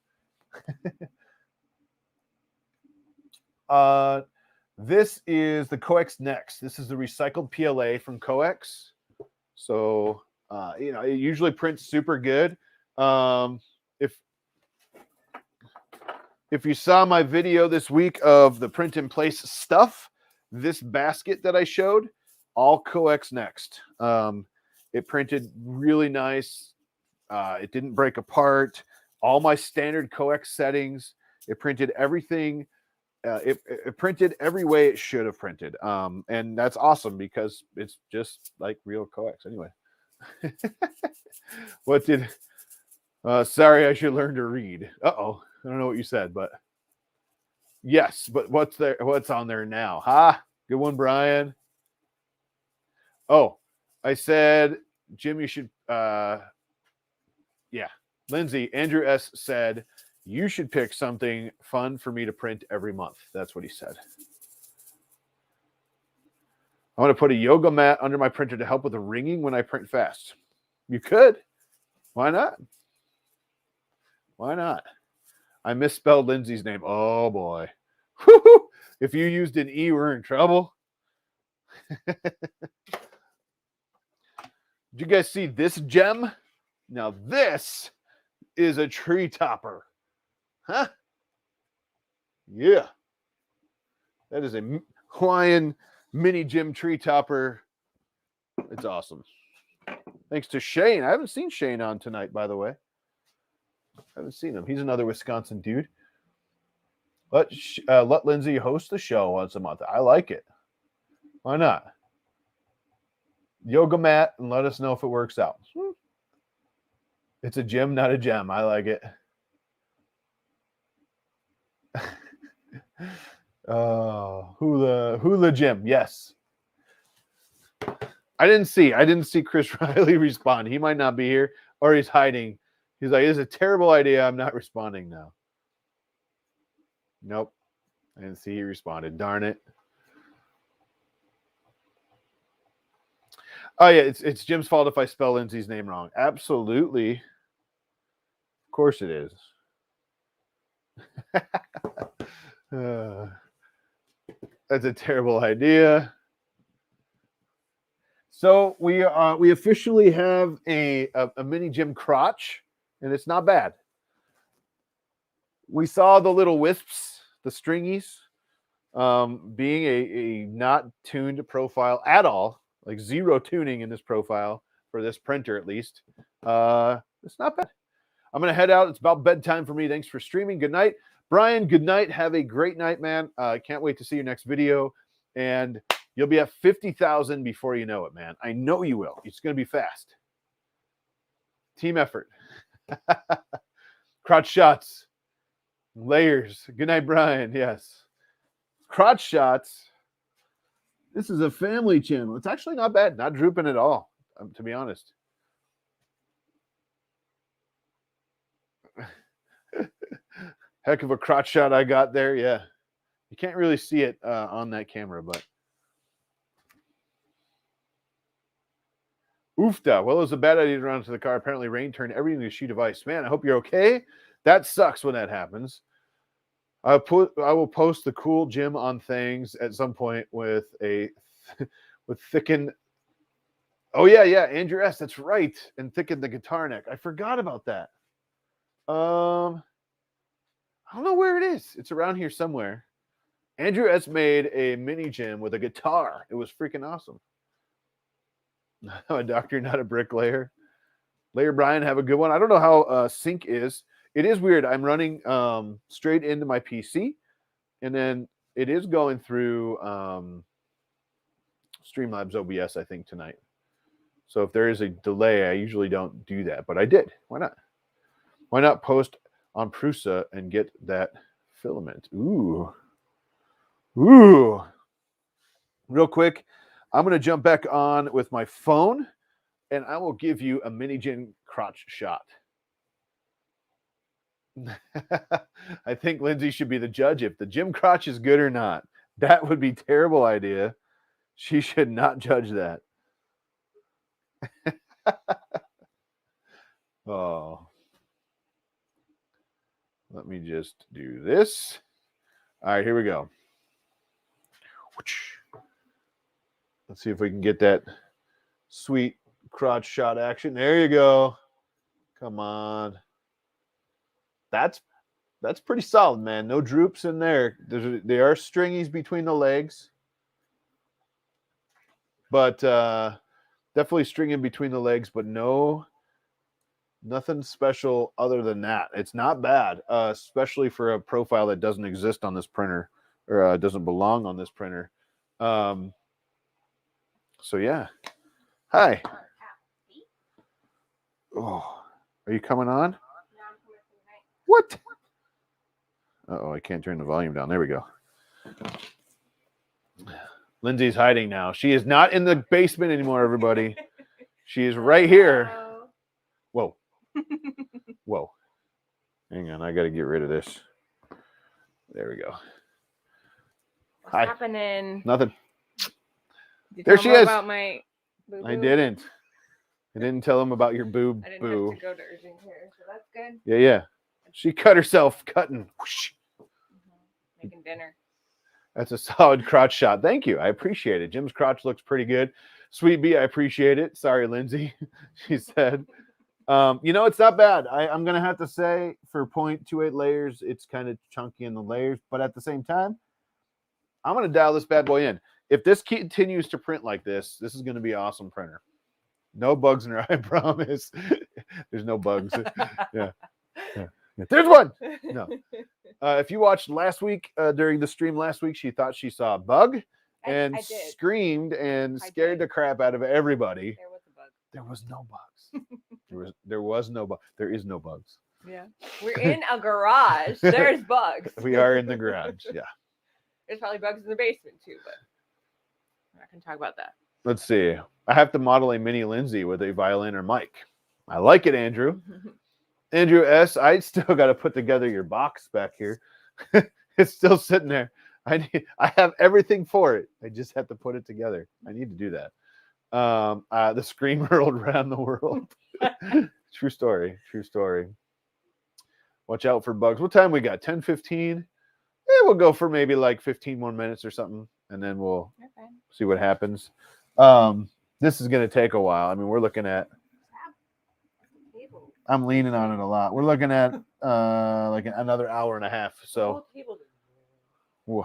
Speaker 1: This is the Coex Next. This is the recycled PLA from Coex. So, you know, it usually prints super good. If you saw my video this week of the print in place stuff, this basket that I showed, all Coex Next. It printed really nice. It didn't break apart. All my standard Coex settings. It printed everything. It printed every way it should have printed. And that's awesome because it's just like real Coex anyway. What did... sorry, I should learn to read. Uh-oh. I don't know what you said, but... Yes, but what's there? What's on there now? Good one, Brian. Oh, I said, Jim, you should... yeah. Lindsay, Andrew S. said... You should pick something fun for me to print every month. That's what he said. I want to put a yoga mat under my printer to help with the ringing when I print fast. You could. Why not? Why not? I misspelled Lindsay's name. Oh, boy. Woo-hoo! If you used an E, we're in trouble. Did you guys see this gem? Now, this is a tree topper. Huh? Yeah. That is a Hawaiian mini gym tree topper. It's awesome. Thanks to Shane. I haven't seen Shane on tonight, by the way. I haven't seen him. He's another Wisconsin dude. Let Lindsay host the show once a month. I like it. Why not? Yoga mat and let us know if it works out. It's a gym, not a gem. I like it. Hula gym. Yes. I didn't see Chris Riley respond. He might not be here or he's hiding. He's like, it's a terrible idea. I'm not responding now. Nope. I didn't see he responded. Darn it. Oh yeah, it's Jim's fault if I spell Lindsay's name wrong. Absolutely. Of course it is. That's a terrible idea. So we officially have a mini gym crotch and it's not bad. We saw the little wisps, the stringies, being a not tuned profile at all, like zero tuning in this profile for this printer at least. It's not bad. I'm going to head out. It's about bedtime for me. Thanks for streaming. Good night. Brian, good night. Have a great night, man. Can't wait to see your next video. And you'll be at 50,000 before you know it, man. I know you will. It's going to be fast. Team effort. Crotch shots. Layers. Good night, Brian. Yes. Crotch shots. This is a family channel. It's actually not bad. Not drooping at all, to be honest. Heck of a crotch shot I got there. Yeah. You can't really see it on that camera, but. Oofda. Well, it was a bad idea to run into the car. Apparently, rain turned everything into a sheet of ice. Man, I hope you're okay. That sucks when that happens. I will post the cool Jim on things at some point with thickened. Oh yeah, Andrew S. That's right, and thicken the guitar neck. I forgot about that. I don't know where it is. It's around here somewhere. Andrew S. made a mini Jim with a guitar. It was freaking awesome. I'm a doctor, not a bricklayer. Layer Brian, have a good one. I don't know how sync is. It is weird. I'm running straight into my PC, and then it is going through Streamlabs OBS, I think, tonight. So if there is a delay, I usually don't do that, but I did. Why not? Why not post on Prusa and get that filament? Ooh. Real quick, I'm going to jump back on with my phone, and I will give you a mini Jim crotch shot. I think Lindsay should be the judge if the Jim crotch is good or not. That would be a terrible idea. She should not judge that. Oh. Let me just do this. All right, here we go. Let's see if we can get that sweet crotch shot action. There you go. Come on. That's pretty solid, man. No droops in there. There are stringies between the legs, but definitely stringing between the legs, but nothing special other than that. It's not bad, especially for a profile that doesn't exist on this printer or doesn't belong on this printer. So yeah. Hi. Oh, are you coming on? What? Uh-oh, I can't turn the volume down. There we go. Lindsay's hiding now. She is not in the basement anymore, everybody. She is right here. Whoa. Whoa. Hang on, I got to get rid of this. There we go.
Speaker 2: What's happening?
Speaker 1: Nothing.
Speaker 2: There she is. About my boo-boo?
Speaker 1: I didn't tell him about your boob.
Speaker 2: I didn't have to go to urgent care, so that's good.
Speaker 1: Yeah. She cut herself cutting.
Speaker 2: Making dinner.
Speaker 1: That's a solid crotch shot. Thank you. I appreciate it. Jim's crotch looks pretty good. Sweet B, I appreciate it. Sorry, Lindsay, she said. It's not bad. I'm going to have to say for 0.28 layers, it's kind of chunky in the layers. But at the same time, I'm going to dial this bad boy in. If this continues to print like this, this is going to be an awesome printer. No bugs in her, I promise. There's no bugs. Yeah. There's one. No. If you watched last week, during the stream last week, she thought she saw a bug and screamed and scared the crap out of everybody.
Speaker 2: There was a bug.
Speaker 1: There was no bugs. There was no bug. There is no bugs.
Speaker 2: Yeah. We're in a garage. There's bugs.
Speaker 1: We are in the garage. Yeah.
Speaker 2: There's probably bugs in the basement too, but we're not going to talk about that.
Speaker 1: Let's see. I have to model a mini Lindsay with a violin or mic. I like it, Andrew. Andrew S., I still got to put together your box back here. It's still sitting there. I have everything for it. I just have to put it together. I need to do that. The screen rolled around the world. True story. Watch out for bugs. What time we got? 10:15? Yeah, we'll go for maybe like 15 more minutes or something, and then we'll see what happens. This is going to take a while. I mean, we're looking at I'm leaning on it a lot. We're looking at like another hour and a half. So,
Speaker 2: Whole table didn't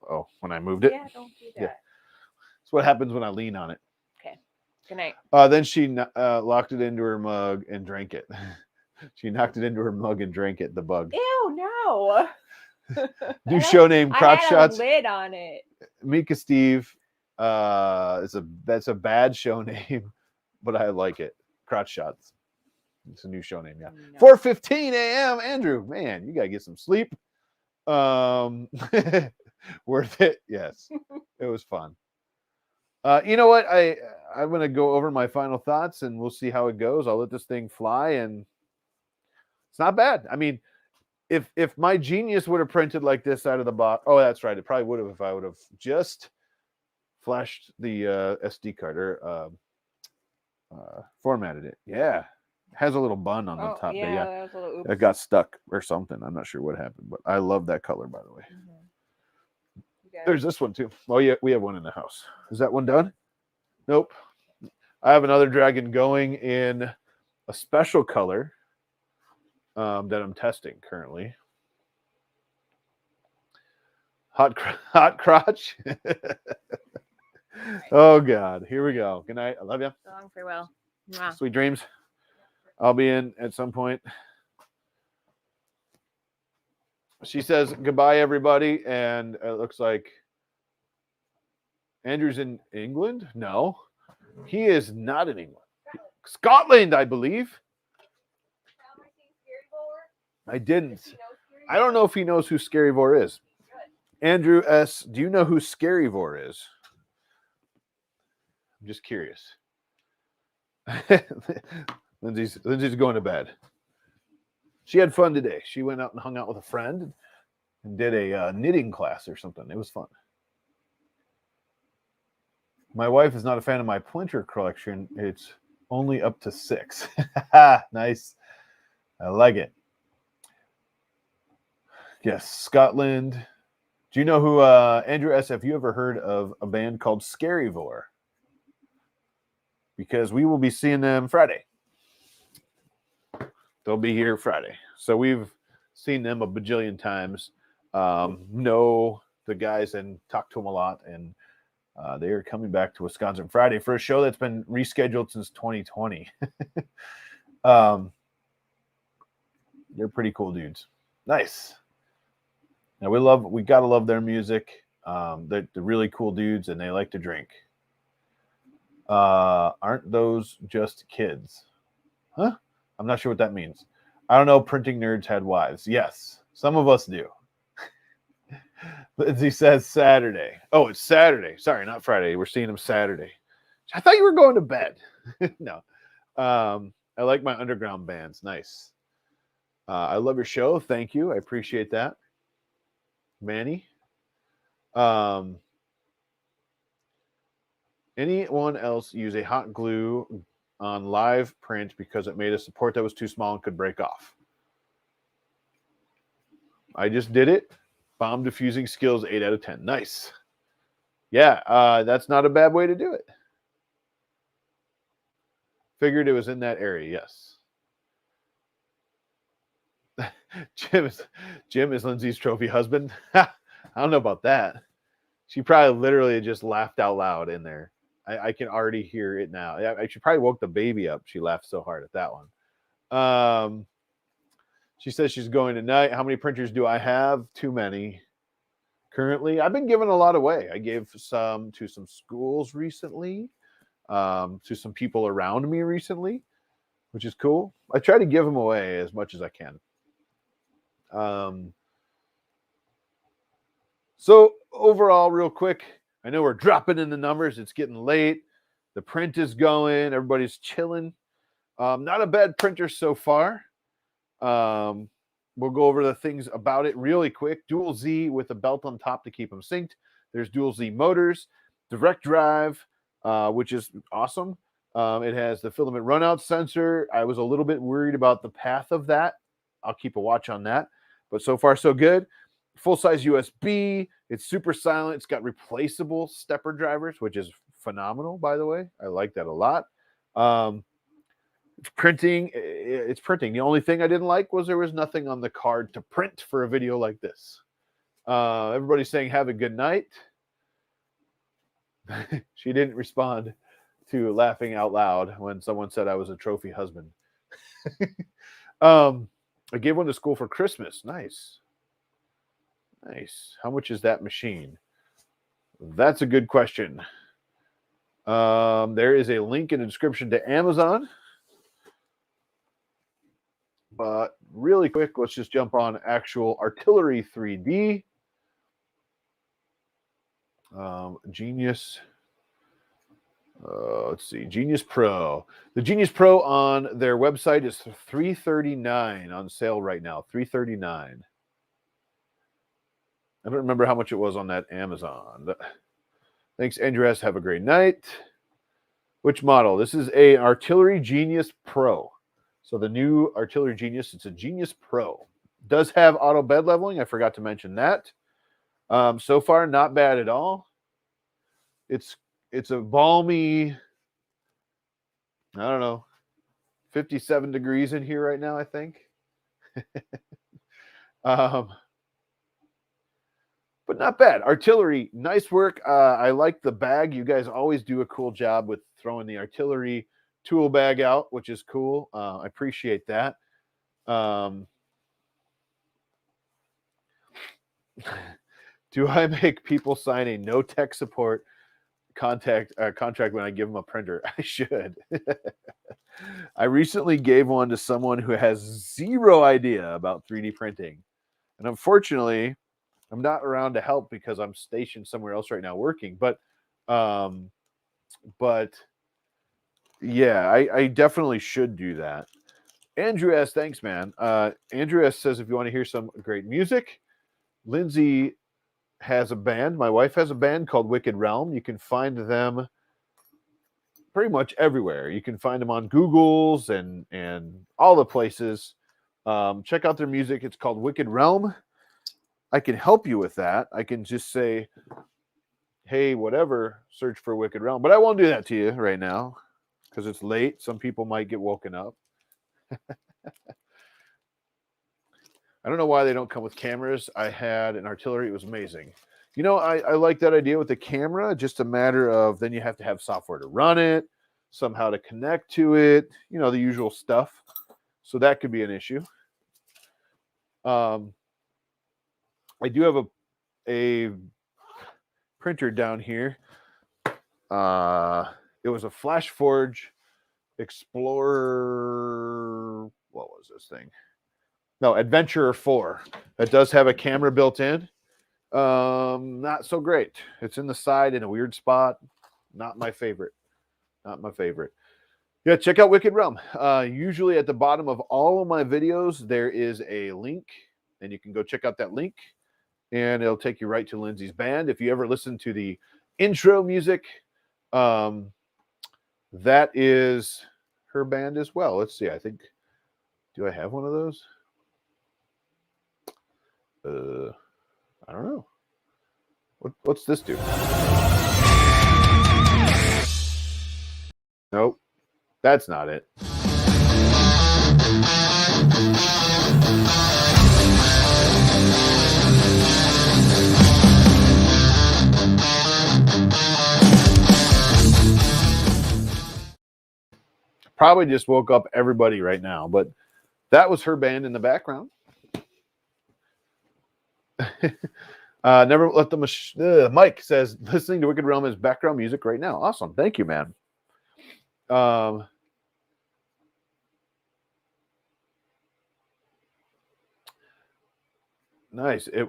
Speaker 1: oh, when I moved it.
Speaker 2: Yeah, don't do that.
Speaker 1: Yeah. That's what happens when I lean on it.
Speaker 2: Okay. Good night.
Speaker 1: Then she locked it into her mug and drank it. She knocked it into her mug and drank it. The bug.
Speaker 2: Ew, no.
Speaker 1: New show name, Crotch
Speaker 2: I had
Speaker 1: Shots.
Speaker 2: a lid on it.
Speaker 1: Mika Steve. That's a bad show name, but I like it. Crotch Shots. It's a new show name, yeah.
Speaker 2: No.
Speaker 1: 4:15 a.m. Andrew, man, you gotta get some sleep. Worth it, yes. It was fun. You know what? I'm gonna go over my final thoughts, and we'll see how it goes. I'll let this thing fly, and it's not bad. I mean, if my Genius would have printed like this out of the box, oh, that's right, it probably would have if I would have just flashed the SD card or formatted it. Yeah. Has a little bun on the top there. Yeah,
Speaker 2: that was a little oops.
Speaker 1: it got stuck or something. I'm not sure what happened, but I love that color, by the way. There's this one too. Oh yeah, we have one in the house. Is that one done? Nope. I have another dragon going in a special color that I'm testing currently. Hot crotch. Oh God, here we go. Good night. I love you.
Speaker 2: So long, farewell. Mwah.
Speaker 1: Sweet dreams. I'll be in at some point. She says goodbye, everybody, and it looks like Andrew's in England. No, he is not in England. Scotland, I believe. I didn't. I don't know if he knows who Scaryvore is. Andrew S., do you know who Scaryvore is? I'm just curious. Lindsay's going to bed. She had fun today. She went out and hung out with a friend and did a knitting class or something. It was fun. My wife is not a fan of my plinter collection. It's only up to 6. Nice. I like it. Yes, Scotland. Do you know who, Andrew S., have you ever heard of a band called Scaryvore? Because we will be seeing them Friday. They'll be here Friday. So we've seen them a bajillion times. Know the guys and talked to them a lot. And they are coming back to Wisconsin Friday for a show that's been rescheduled since 2020. They're pretty cool dudes. Nice. Now we gotta love their music. They're really cool dudes and they like to drink. Aren't those just kids? Huh? I'm not sure what that means. I don't know. Printing nerds had wives. Yes, some of us do. Lindsay says Saturday. Oh, it's Saturday. Sorry, not Friday. We're seeing him Saturday. I thought you were going to bed. No. I like my underground bands. Nice. I love your show. Thank you. I appreciate that. Manny. Anyone else use a hot glue on live print because it made a support that was too small and could break off? I just did it. Bomb diffusing skills 8 out of 10. Nice. Yeah, that's not a bad way to do it. Figured it was in that area. Yes. Jim is Lindsay's trophy husband. I don't know about that. She probably literally just laughed out loud in there. I can already hear it now. She probably woke the baby up. She laughed so hard at that one. She says she's going tonight. How many printers do I have? Too many. Currently, I've been giving a lot away. I gave some to some schools recently, to some people around me recently, which is cool. I try to give them away as much as I can. So overall, real quick, I know we're dropping in the numbers. It's getting late. The print is going. Everybody's chilling. Not a bad printer so far. We'll go over the things about it really quick. Dual Z with a belt on top to keep them synced. There's dual Z motors, direct drive, which is awesome. It has the filament runout sensor. I was a little bit worried about the path of that. I'll keep a watch on that. But so far, so good. Full-size USB. It's super silent. It's got replaceable stepper drivers, which is phenomenal, by the way. I like that a lot. It's printing. It's printing. The only thing I didn't like was there was nothing on the card to print for a video like this. Everybody's saying have a good night. She didn't respond to laughing out loud when someone said I was a trophy husband. I gave one to school for Christmas. Nice. Nice. How much is that machine? That's a good question. There is a link in the description to Amazon. But really quick, let's just jump on actual Artillery 3D. Genius. Let's see, Genius Pro. The Genius Pro on their website is $339 on sale right now. $339. I don't remember how much it was on that Amazon. Thanks, Andrew S. Have a great night. Which model? This is a Artillery Genius Pro. So the new Artillery Genius, it's a Genius Pro. Does have auto bed leveling. I forgot to mention that. So far, not bad at all. It's a balmy, I don't know, 57 degrees in here right now, I think. But not bad. Artillery, nice work. I like the bag. You guys always do a cool job with throwing the Artillery tool bag out, which is cool. I appreciate that. Do I make people sign a no tech support contract when I give them a printer? I should. I recently gave one to someone who has zero idea about 3D printing. And unfortunately, I'm not around to help because I'm stationed somewhere else right now working. But yeah, I definitely should do that. Andrew S., thanks, man. Andrew S. says if you want to hear some great music, Lindsay has a band. My wife has a band called Wicked Realm. You can find them pretty much everywhere. You can find them on Google's and all the places. Check out their music. It's called Wicked Realm. I can help you with that. I can just say, hey, whatever, search for Wicked Realm. But I won't do that to you right now because it's late. Some people might get woken up. I don't know why they don't come with cameras. I had an Artillery. It was amazing. You know, I like that idea with the camera. Just a matter of then you have to have software to run it, somehow to connect to it, you know, the usual stuff. So that could be an issue. I do have a printer down here. It was a FlashForge Explorer. What was this thing? No, Adventurer 4. It does have a camera built in. Not so great. It's in the side in a weird spot. Not my favorite. Not my favorite. Yeah, check out Wicked Realm. Usually at the bottom of all of my videos, there is a link, and you can go check out that link, and it'll take you right to Lindsay's band. If you ever listen to the intro music, that is her band as well. Let's see. I think, do I have one of those? I don't know. What's this do? Nope. That's not it. Probably just woke up everybody right now, but that was her band in the background. Never let the Mike says listening to Wicked Realm is background music right now. Awesome. Thank you, man. Nice. It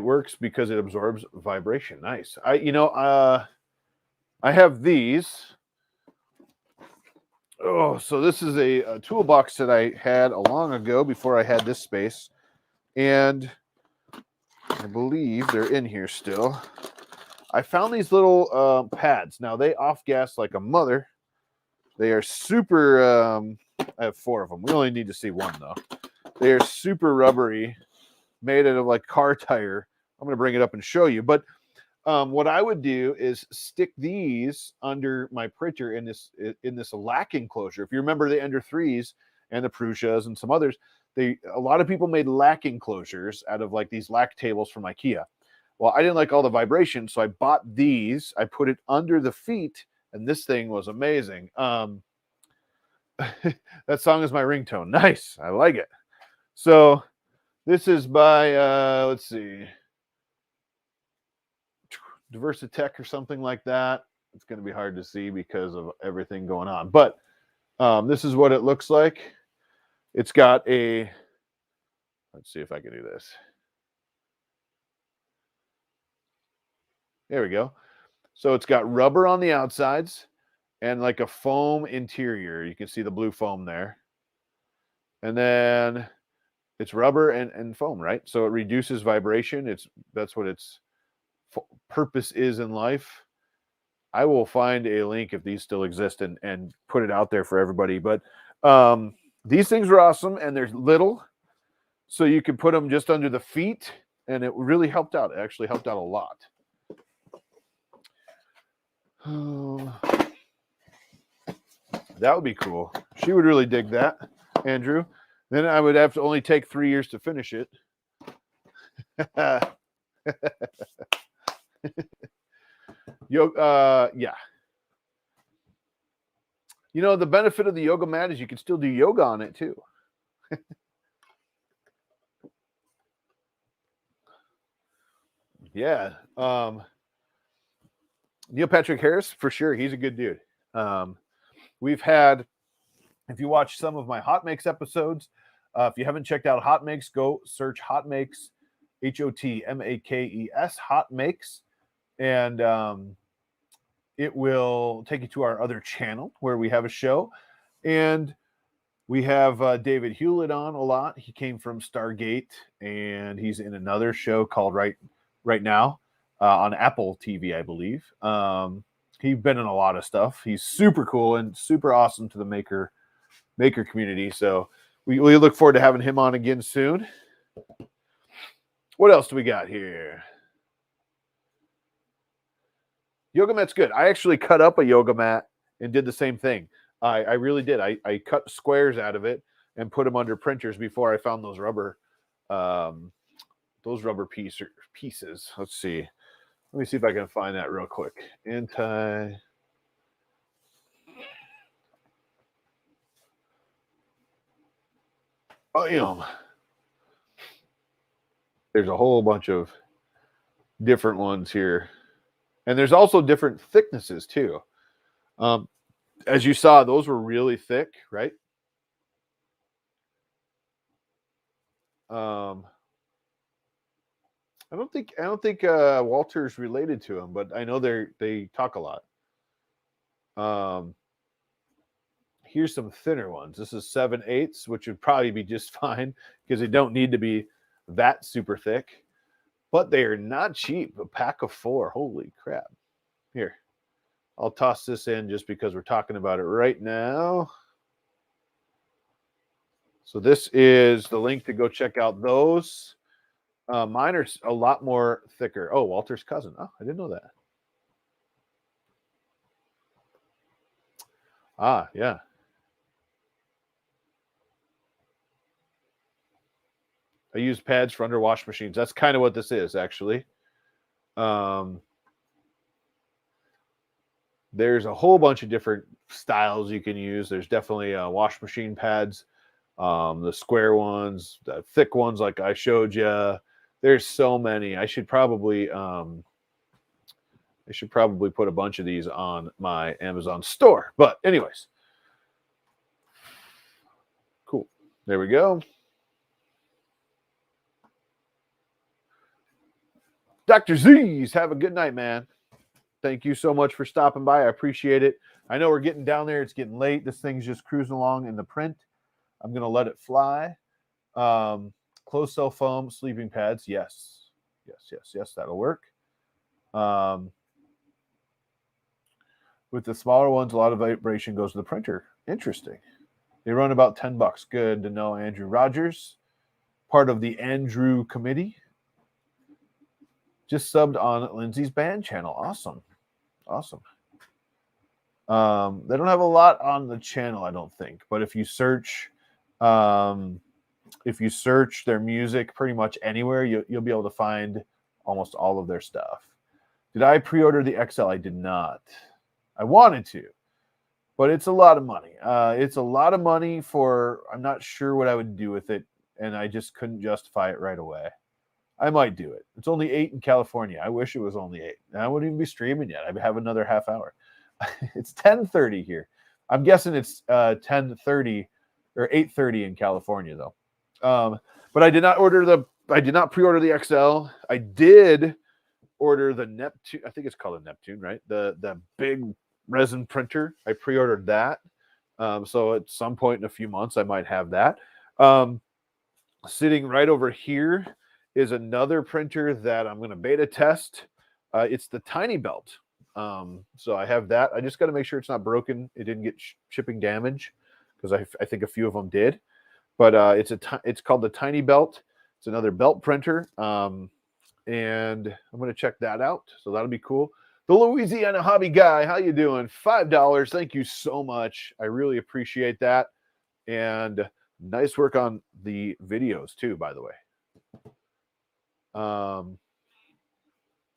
Speaker 1: works because it absorbs vibration. Nice. I have these. Oh, so this is a toolbox that I had a long ago before I had this space, and I believe they're in here still. I found these little pads. Now they off gas like a mother. They are super. I have 4 of them. We only need to see one though. They are super rubbery, made out of like car tire. I'm going to bring it up and show you. But what I would do is stick these under my printer in this lac enclosure. If you remember the Ender 3s and the Prusias and some others, a lot of people made lac enclosures out of like these lac tables from IKEA. Well, I didn't like all the vibration, so I bought these. I put it under the feet, and this thing was amazing. That song is my ringtone. Nice. I like it. So this is by, let's see, Diversitech or something like that. It's going to be hard to see because of everything going on. But this is what it looks like. It's got a, let's see if I can do this. There we go. So it's got rubber on the outsides and like a foam interior. You can see the blue foam there. And then it's rubber and foam, right? So it reduces vibration. That's what its purpose is in life. I will find a link if these still exist and put it out there for everybody. But these things are awesome, and they're little, so you can put them just under the feet, and it really helped out. It actually helped out a lot. That would be cool. She would really dig that, Andrew. Then I would have to only take 3 years to finish it. Yeah. You know, the benefit of the yoga mat is you can still do yoga on it too. Yeah. Neil Patrick Harris, for sure. He's a good dude. We've had, if you watch some of my Hotmakes episodes, if you haven't checked out Hotmakes, go search Hotmakes, Hotmakes, Hotmakes, and it will take you to our other channel where we have a show. And we have David Hewlett on a lot. He came from Stargate, and he's in another show called Right Now on Apple TV, I believe. He's been in a lot of stuff. He's super cool and super awesome to the maker community. So we look forward to having him on again soon. What else do we got here? Yoga mat's good. I actually cut up a yoga mat and did the same thing. I really did. I cut squares out of it and put them under printers before I found those rubber pieces. Let's see. Let me see if I can find that real quick. There's a whole bunch of different ones here. And there's also different thicknesses too. As you saw, those were really thick, right? I don't think Walter's related to him, but I know they talk a lot. Here's some thinner ones. This is 7/8, which would probably be just fine because they don't need to be that super thick. But they are not cheap. A pack of 4. Holy crap. Here. I'll toss this in just because we're talking about it right now. So this is the link to go check out those. Mine are a lot more thicker. Oh, Walter's cousin. Oh, I didn't know that. Ah, yeah. I use pads for under wash machines. That's kind of what this is, actually. There's a whole bunch of different styles you can use. There's definitely wash machine pads, the square ones, the thick ones like I showed you. There's so many. I should probably put a bunch of these on my Amazon store. But anyways, cool. There we go. Dr. Z's, have a good night, man. Thank you so much for stopping by. I appreciate it. I know we're getting down there. It's getting late. This thing's just cruising along in the print. I'm going to let it fly. Closed cell foam, sleeping pads. Yes. That'll work. With the smaller ones, a lot of vibration goes to the printer. Interesting. They run about $10. Good to know, Andrew Rogers, part of the Andrew Committee. Just subbed on Lindsay's band channel. Awesome. Awesome. They don't have a lot on the channel, I don't think. But if you search their music pretty much anywhere, you'll be able to find almost all of their stuff. Did I pre-order the XL? I did not. I wanted to, but it's a lot of money. It's a lot of money for, I'm not sure what I would do with it, and I just couldn't justify it right away. I might do it. It's only 8 in California. I wish it was only 8. And I wouldn't even be streaming yet. I'd have another half hour. It's 10:30 here. I'm guessing it's 10:30 or 8:30 in California though. But I did not pre-order the XL. I did order the Neptune. I think it's called a Neptune, right? The big resin printer. I pre-ordered that. So at some point in a few months, I might have that. Sitting right over here is another printer that I'm going to beta test. It's the Tiny Belt. So I have that. I just got to make sure it's not broken. It didn't get shipping damage because I think a few of them did. But it's called the Tiny Belt. It's another belt printer. And I'm going to check that out. So that'll be cool. The Louisiana Hobby Guy, how you doing? $5. Thank you so much. I really appreciate that. And nice work on the videos too, by the way.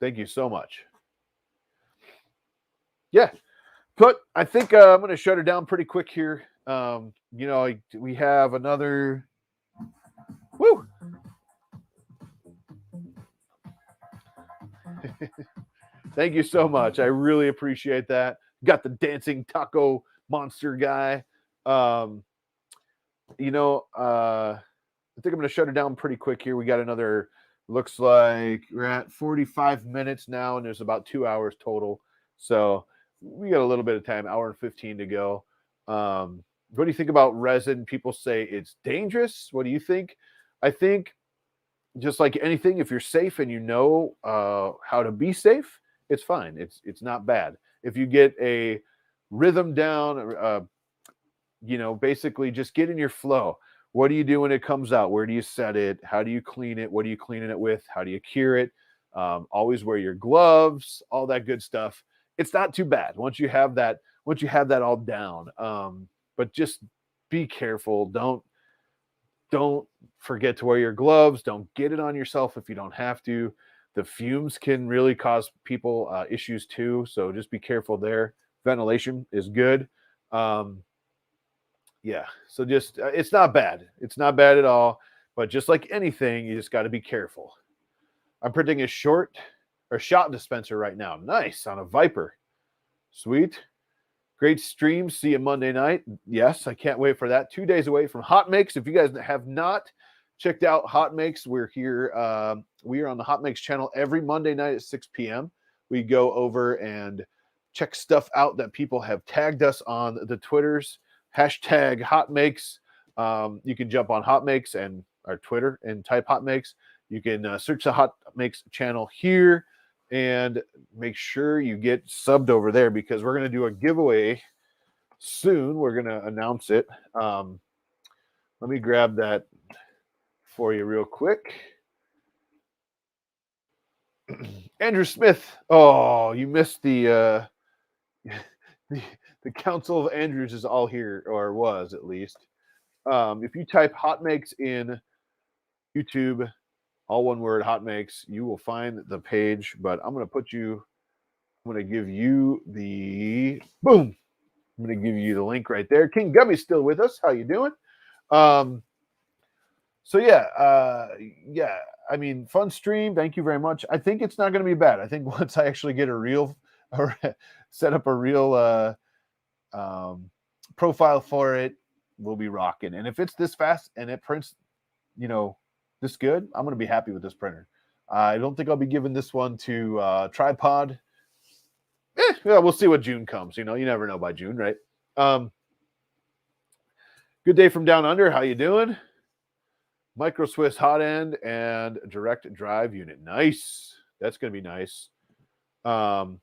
Speaker 1: Thank you so much. Yeah, but I think I'm going to shut her down pretty quick here. We have another. Woo! Thank you so much. I really appreciate that. Got the dancing taco monster guy. I think I'm going to shut her down pretty quick here. We got another. Looks like we're at 45 minutes now, and there's about 2 hours total. So we got a little bit of time, hour and 15 to go. What do you think about resin? People say it's dangerous. What do you think? I think just like anything, if you're safe and you know how to be safe, it's fine. It's not bad. If you get a rhythm down, basically just get in your flow. What do you do when it comes out? Where do you set it? How do you clean it? What are you cleaning it with? How do you cure it? Always wear your gloves, all that good stuff. It's not too bad once you have that all down. But just be careful. Don't forget to wear your gloves. Don't get it on yourself if you don't have to. The fumes can really cause people issues too. So just be careful there. Ventilation is good. Yeah, so just it's not bad. It's not bad at all. But just like anything, you just got to be careful. I'm printing a shot dispenser right now. Nice, on a Viper. Sweet. Great stream. See you Monday night. Yes, I can't wait for that. 2 days away from Hotmakes. If you guys have not checked out Hotmakes, we're here. We are on the Hotmakes channel every Monday night at 6 p.m. We go over and check stuff out that people have tagged us on the Twitters. Hashtag Hotmakes. You can jump on Hotmakes and our Twitter and type Hotmakes. You can search the Hotmakes channel here and make sure you get subbed over there because we're going to do a giveaway soon. We're going to announce it. Let me grab that for you real quick. Andrew Smith. Oh, you missed the Council of Andrews is all here, or was at least. If you type Hotmakes in YouTube, all one word, Hotmakes, you will find the page. But I'm going to give you the boom. I'm going to give you the link right there. King Gubby's still with us. How you doing? So yeah. I mean, fun stream. Thank you very much. I think it's not going to be bad. I think once I actually get set up a real profile for it, we'll be rocking. And if it's this fast and it prints, this good, I'm going to be happy with this printer. I don't think I'll be giving this one to Tripod. Yeah, we'll see what June comes. You never know by June, right? Good day from down under. How you doing? Micro Swiss hot end and direct drive unit. Nice. That's going to be nice. Been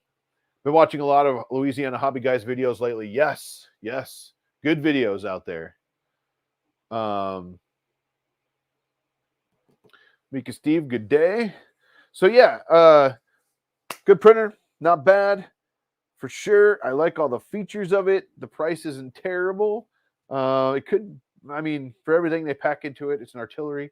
Speaker 1: watching a lot of Louisiana Hobby Guys videos lately. Yes. Good videos out there. Mika Steve, good day. So yeah, good printer, not bad for sure. I like all the features of it. The price isn't terrible. It could, I mean, for everything they pack into it, it's an Artillery.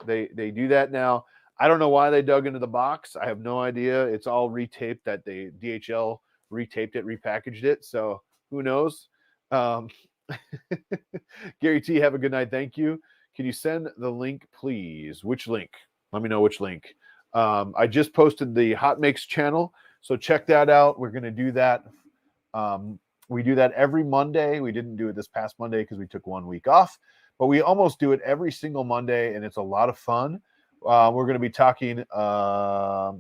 Speaker 1: They do that now. I don't know why they dug into the box. I have no idea. It's all retaped. That they DHL retaped it, repackaged it. So who knows? Gary T, have a good night. Thank you. Can you send the link, please? Which link? Let me know which link. I just posted the Hotmakes channel, so check that out. We're going to do that. We do that every Monday. We didn't do it this past Monday because we took 1 week off, but we almost do it every single Monday, and it's a lot of fun. We're going to be talking. We're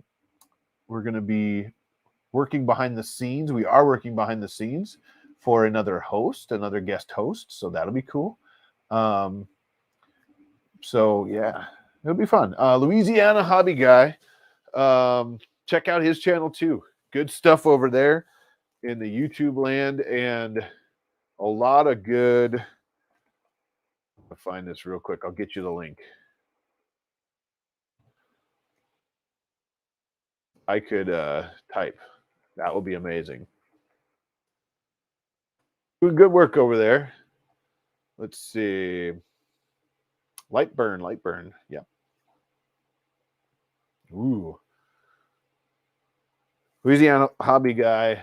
Speaker 1: going to be working behind the scenes. We are working behind the scenes for another guest host. So that'll be cool. So yeah, it'll be fun. Louisiana Hobby Guy. Check out his channel too. Good stuff over there in the YouTube land, and a lot of good. I'll find this real quick. I'll get you the link. I could type. That would be amazing. Good work over there. Let's see. Light burn. Yeah. Ooh. Louisiana Hobby Guy.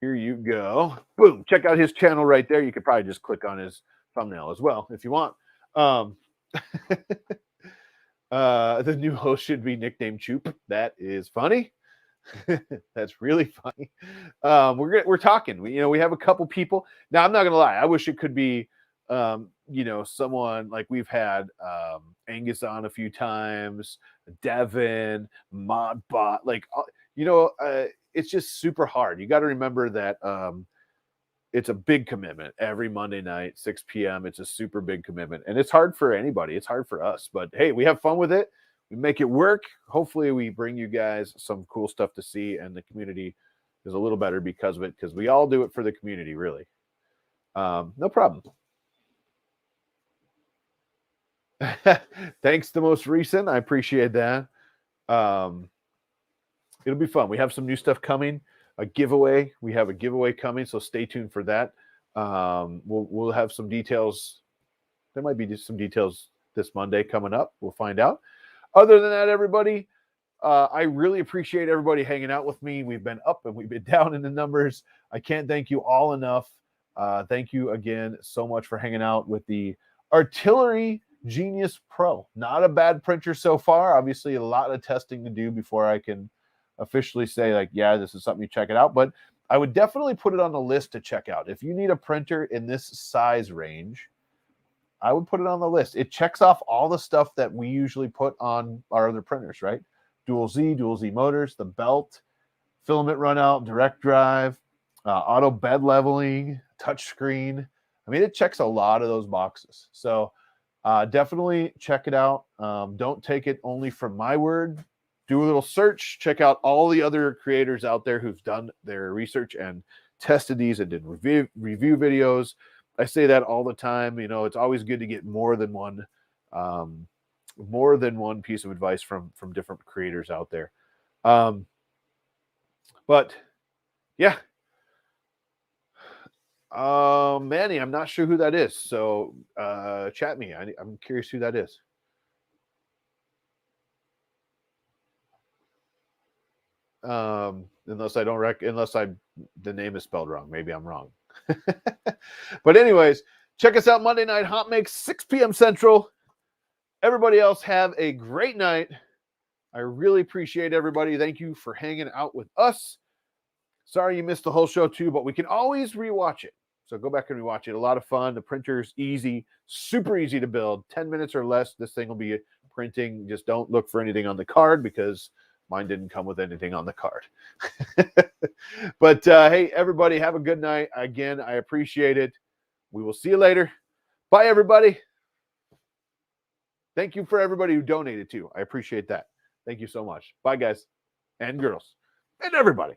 Speaker 1: Here you go. Boom. Check out his channel right there. You could probably just click on his thumbnail as well if you want. The new host should be nicknamed Choop. That is funny. That's really funny. We're talking. We have a couple people. Now, I'm not gonna lie. I wish it could be someone like we've had Angus on a few times, Devin, Modbot, it's just super hard. You got to remember that it's a big commitment every Monday night, 6 p.m. It's a super big commitment, and it's hard for anybody. It's hard for us, but hey, we have fun with it. We make it work. Hopefully we bring you guys some cool stuff to see, and the community is a little better because of it, because we all do it for the community, really. No problem. Thanks, the most recent. I appreciate that. It'll be fun. We have some new stuff coming. A giveaway. We have a giveaway coming, so stay tuned for that. We'll have some details. There might be just some details this Monday coming up. We'll find out. Other than that, everybody, I really appreciate everybody hanging out with me. We've been up and we've been down in the numbers. I can't thank you all enough. Thank you again so much for hanging out with the Artillery Genius Pro. Not a bad printer so far. Obviously, a lot of testing to do before I can officially say, like, yeah, this is something you check it out. But I would definitely put it on the list to check out. If you need a printer in this size range, I would put it on the list. It checks off all the stuff that we usually put on our other printers, right? Dual Z motors, the belt, filament runout, direct drive, auto bed leveling, touchscreen. I mean, it checks a lot of those boxes. So definitely check it out. Don't take it only from my word. Do a little search. Check out all the other creators out there who've done their research and tested these and did review videos. I say that all the time. It's always good to get more than one piece of advice from different creators out there. But yeah. Manny, I'm not sure who that is. So chat me. I'm curious who that is. Unless the name is spelled wrong. Maybe I'm wrong. But anyways, check us out Monday night, Hotmakes, 6 p.m. Central. Everybody else have a great night. I really appreciate everybody. Thank you for hanging out with us. Sorry you missed the whole show too, but we can always rewatch it. So go back and rewatch it. A lot of fun. The printer's easy, super easy to build. 10 minutes or less, this thing will be printing. Just don't look for anything on the card because mine didn't come with anything on the card. But hey, everybody, have a good night. Again, I appreciate it. We will see you later. Bye, everybody. Thank you for everybody who donated too. I appreciate that. Thank you so much. Bye, guys and girls and everybody.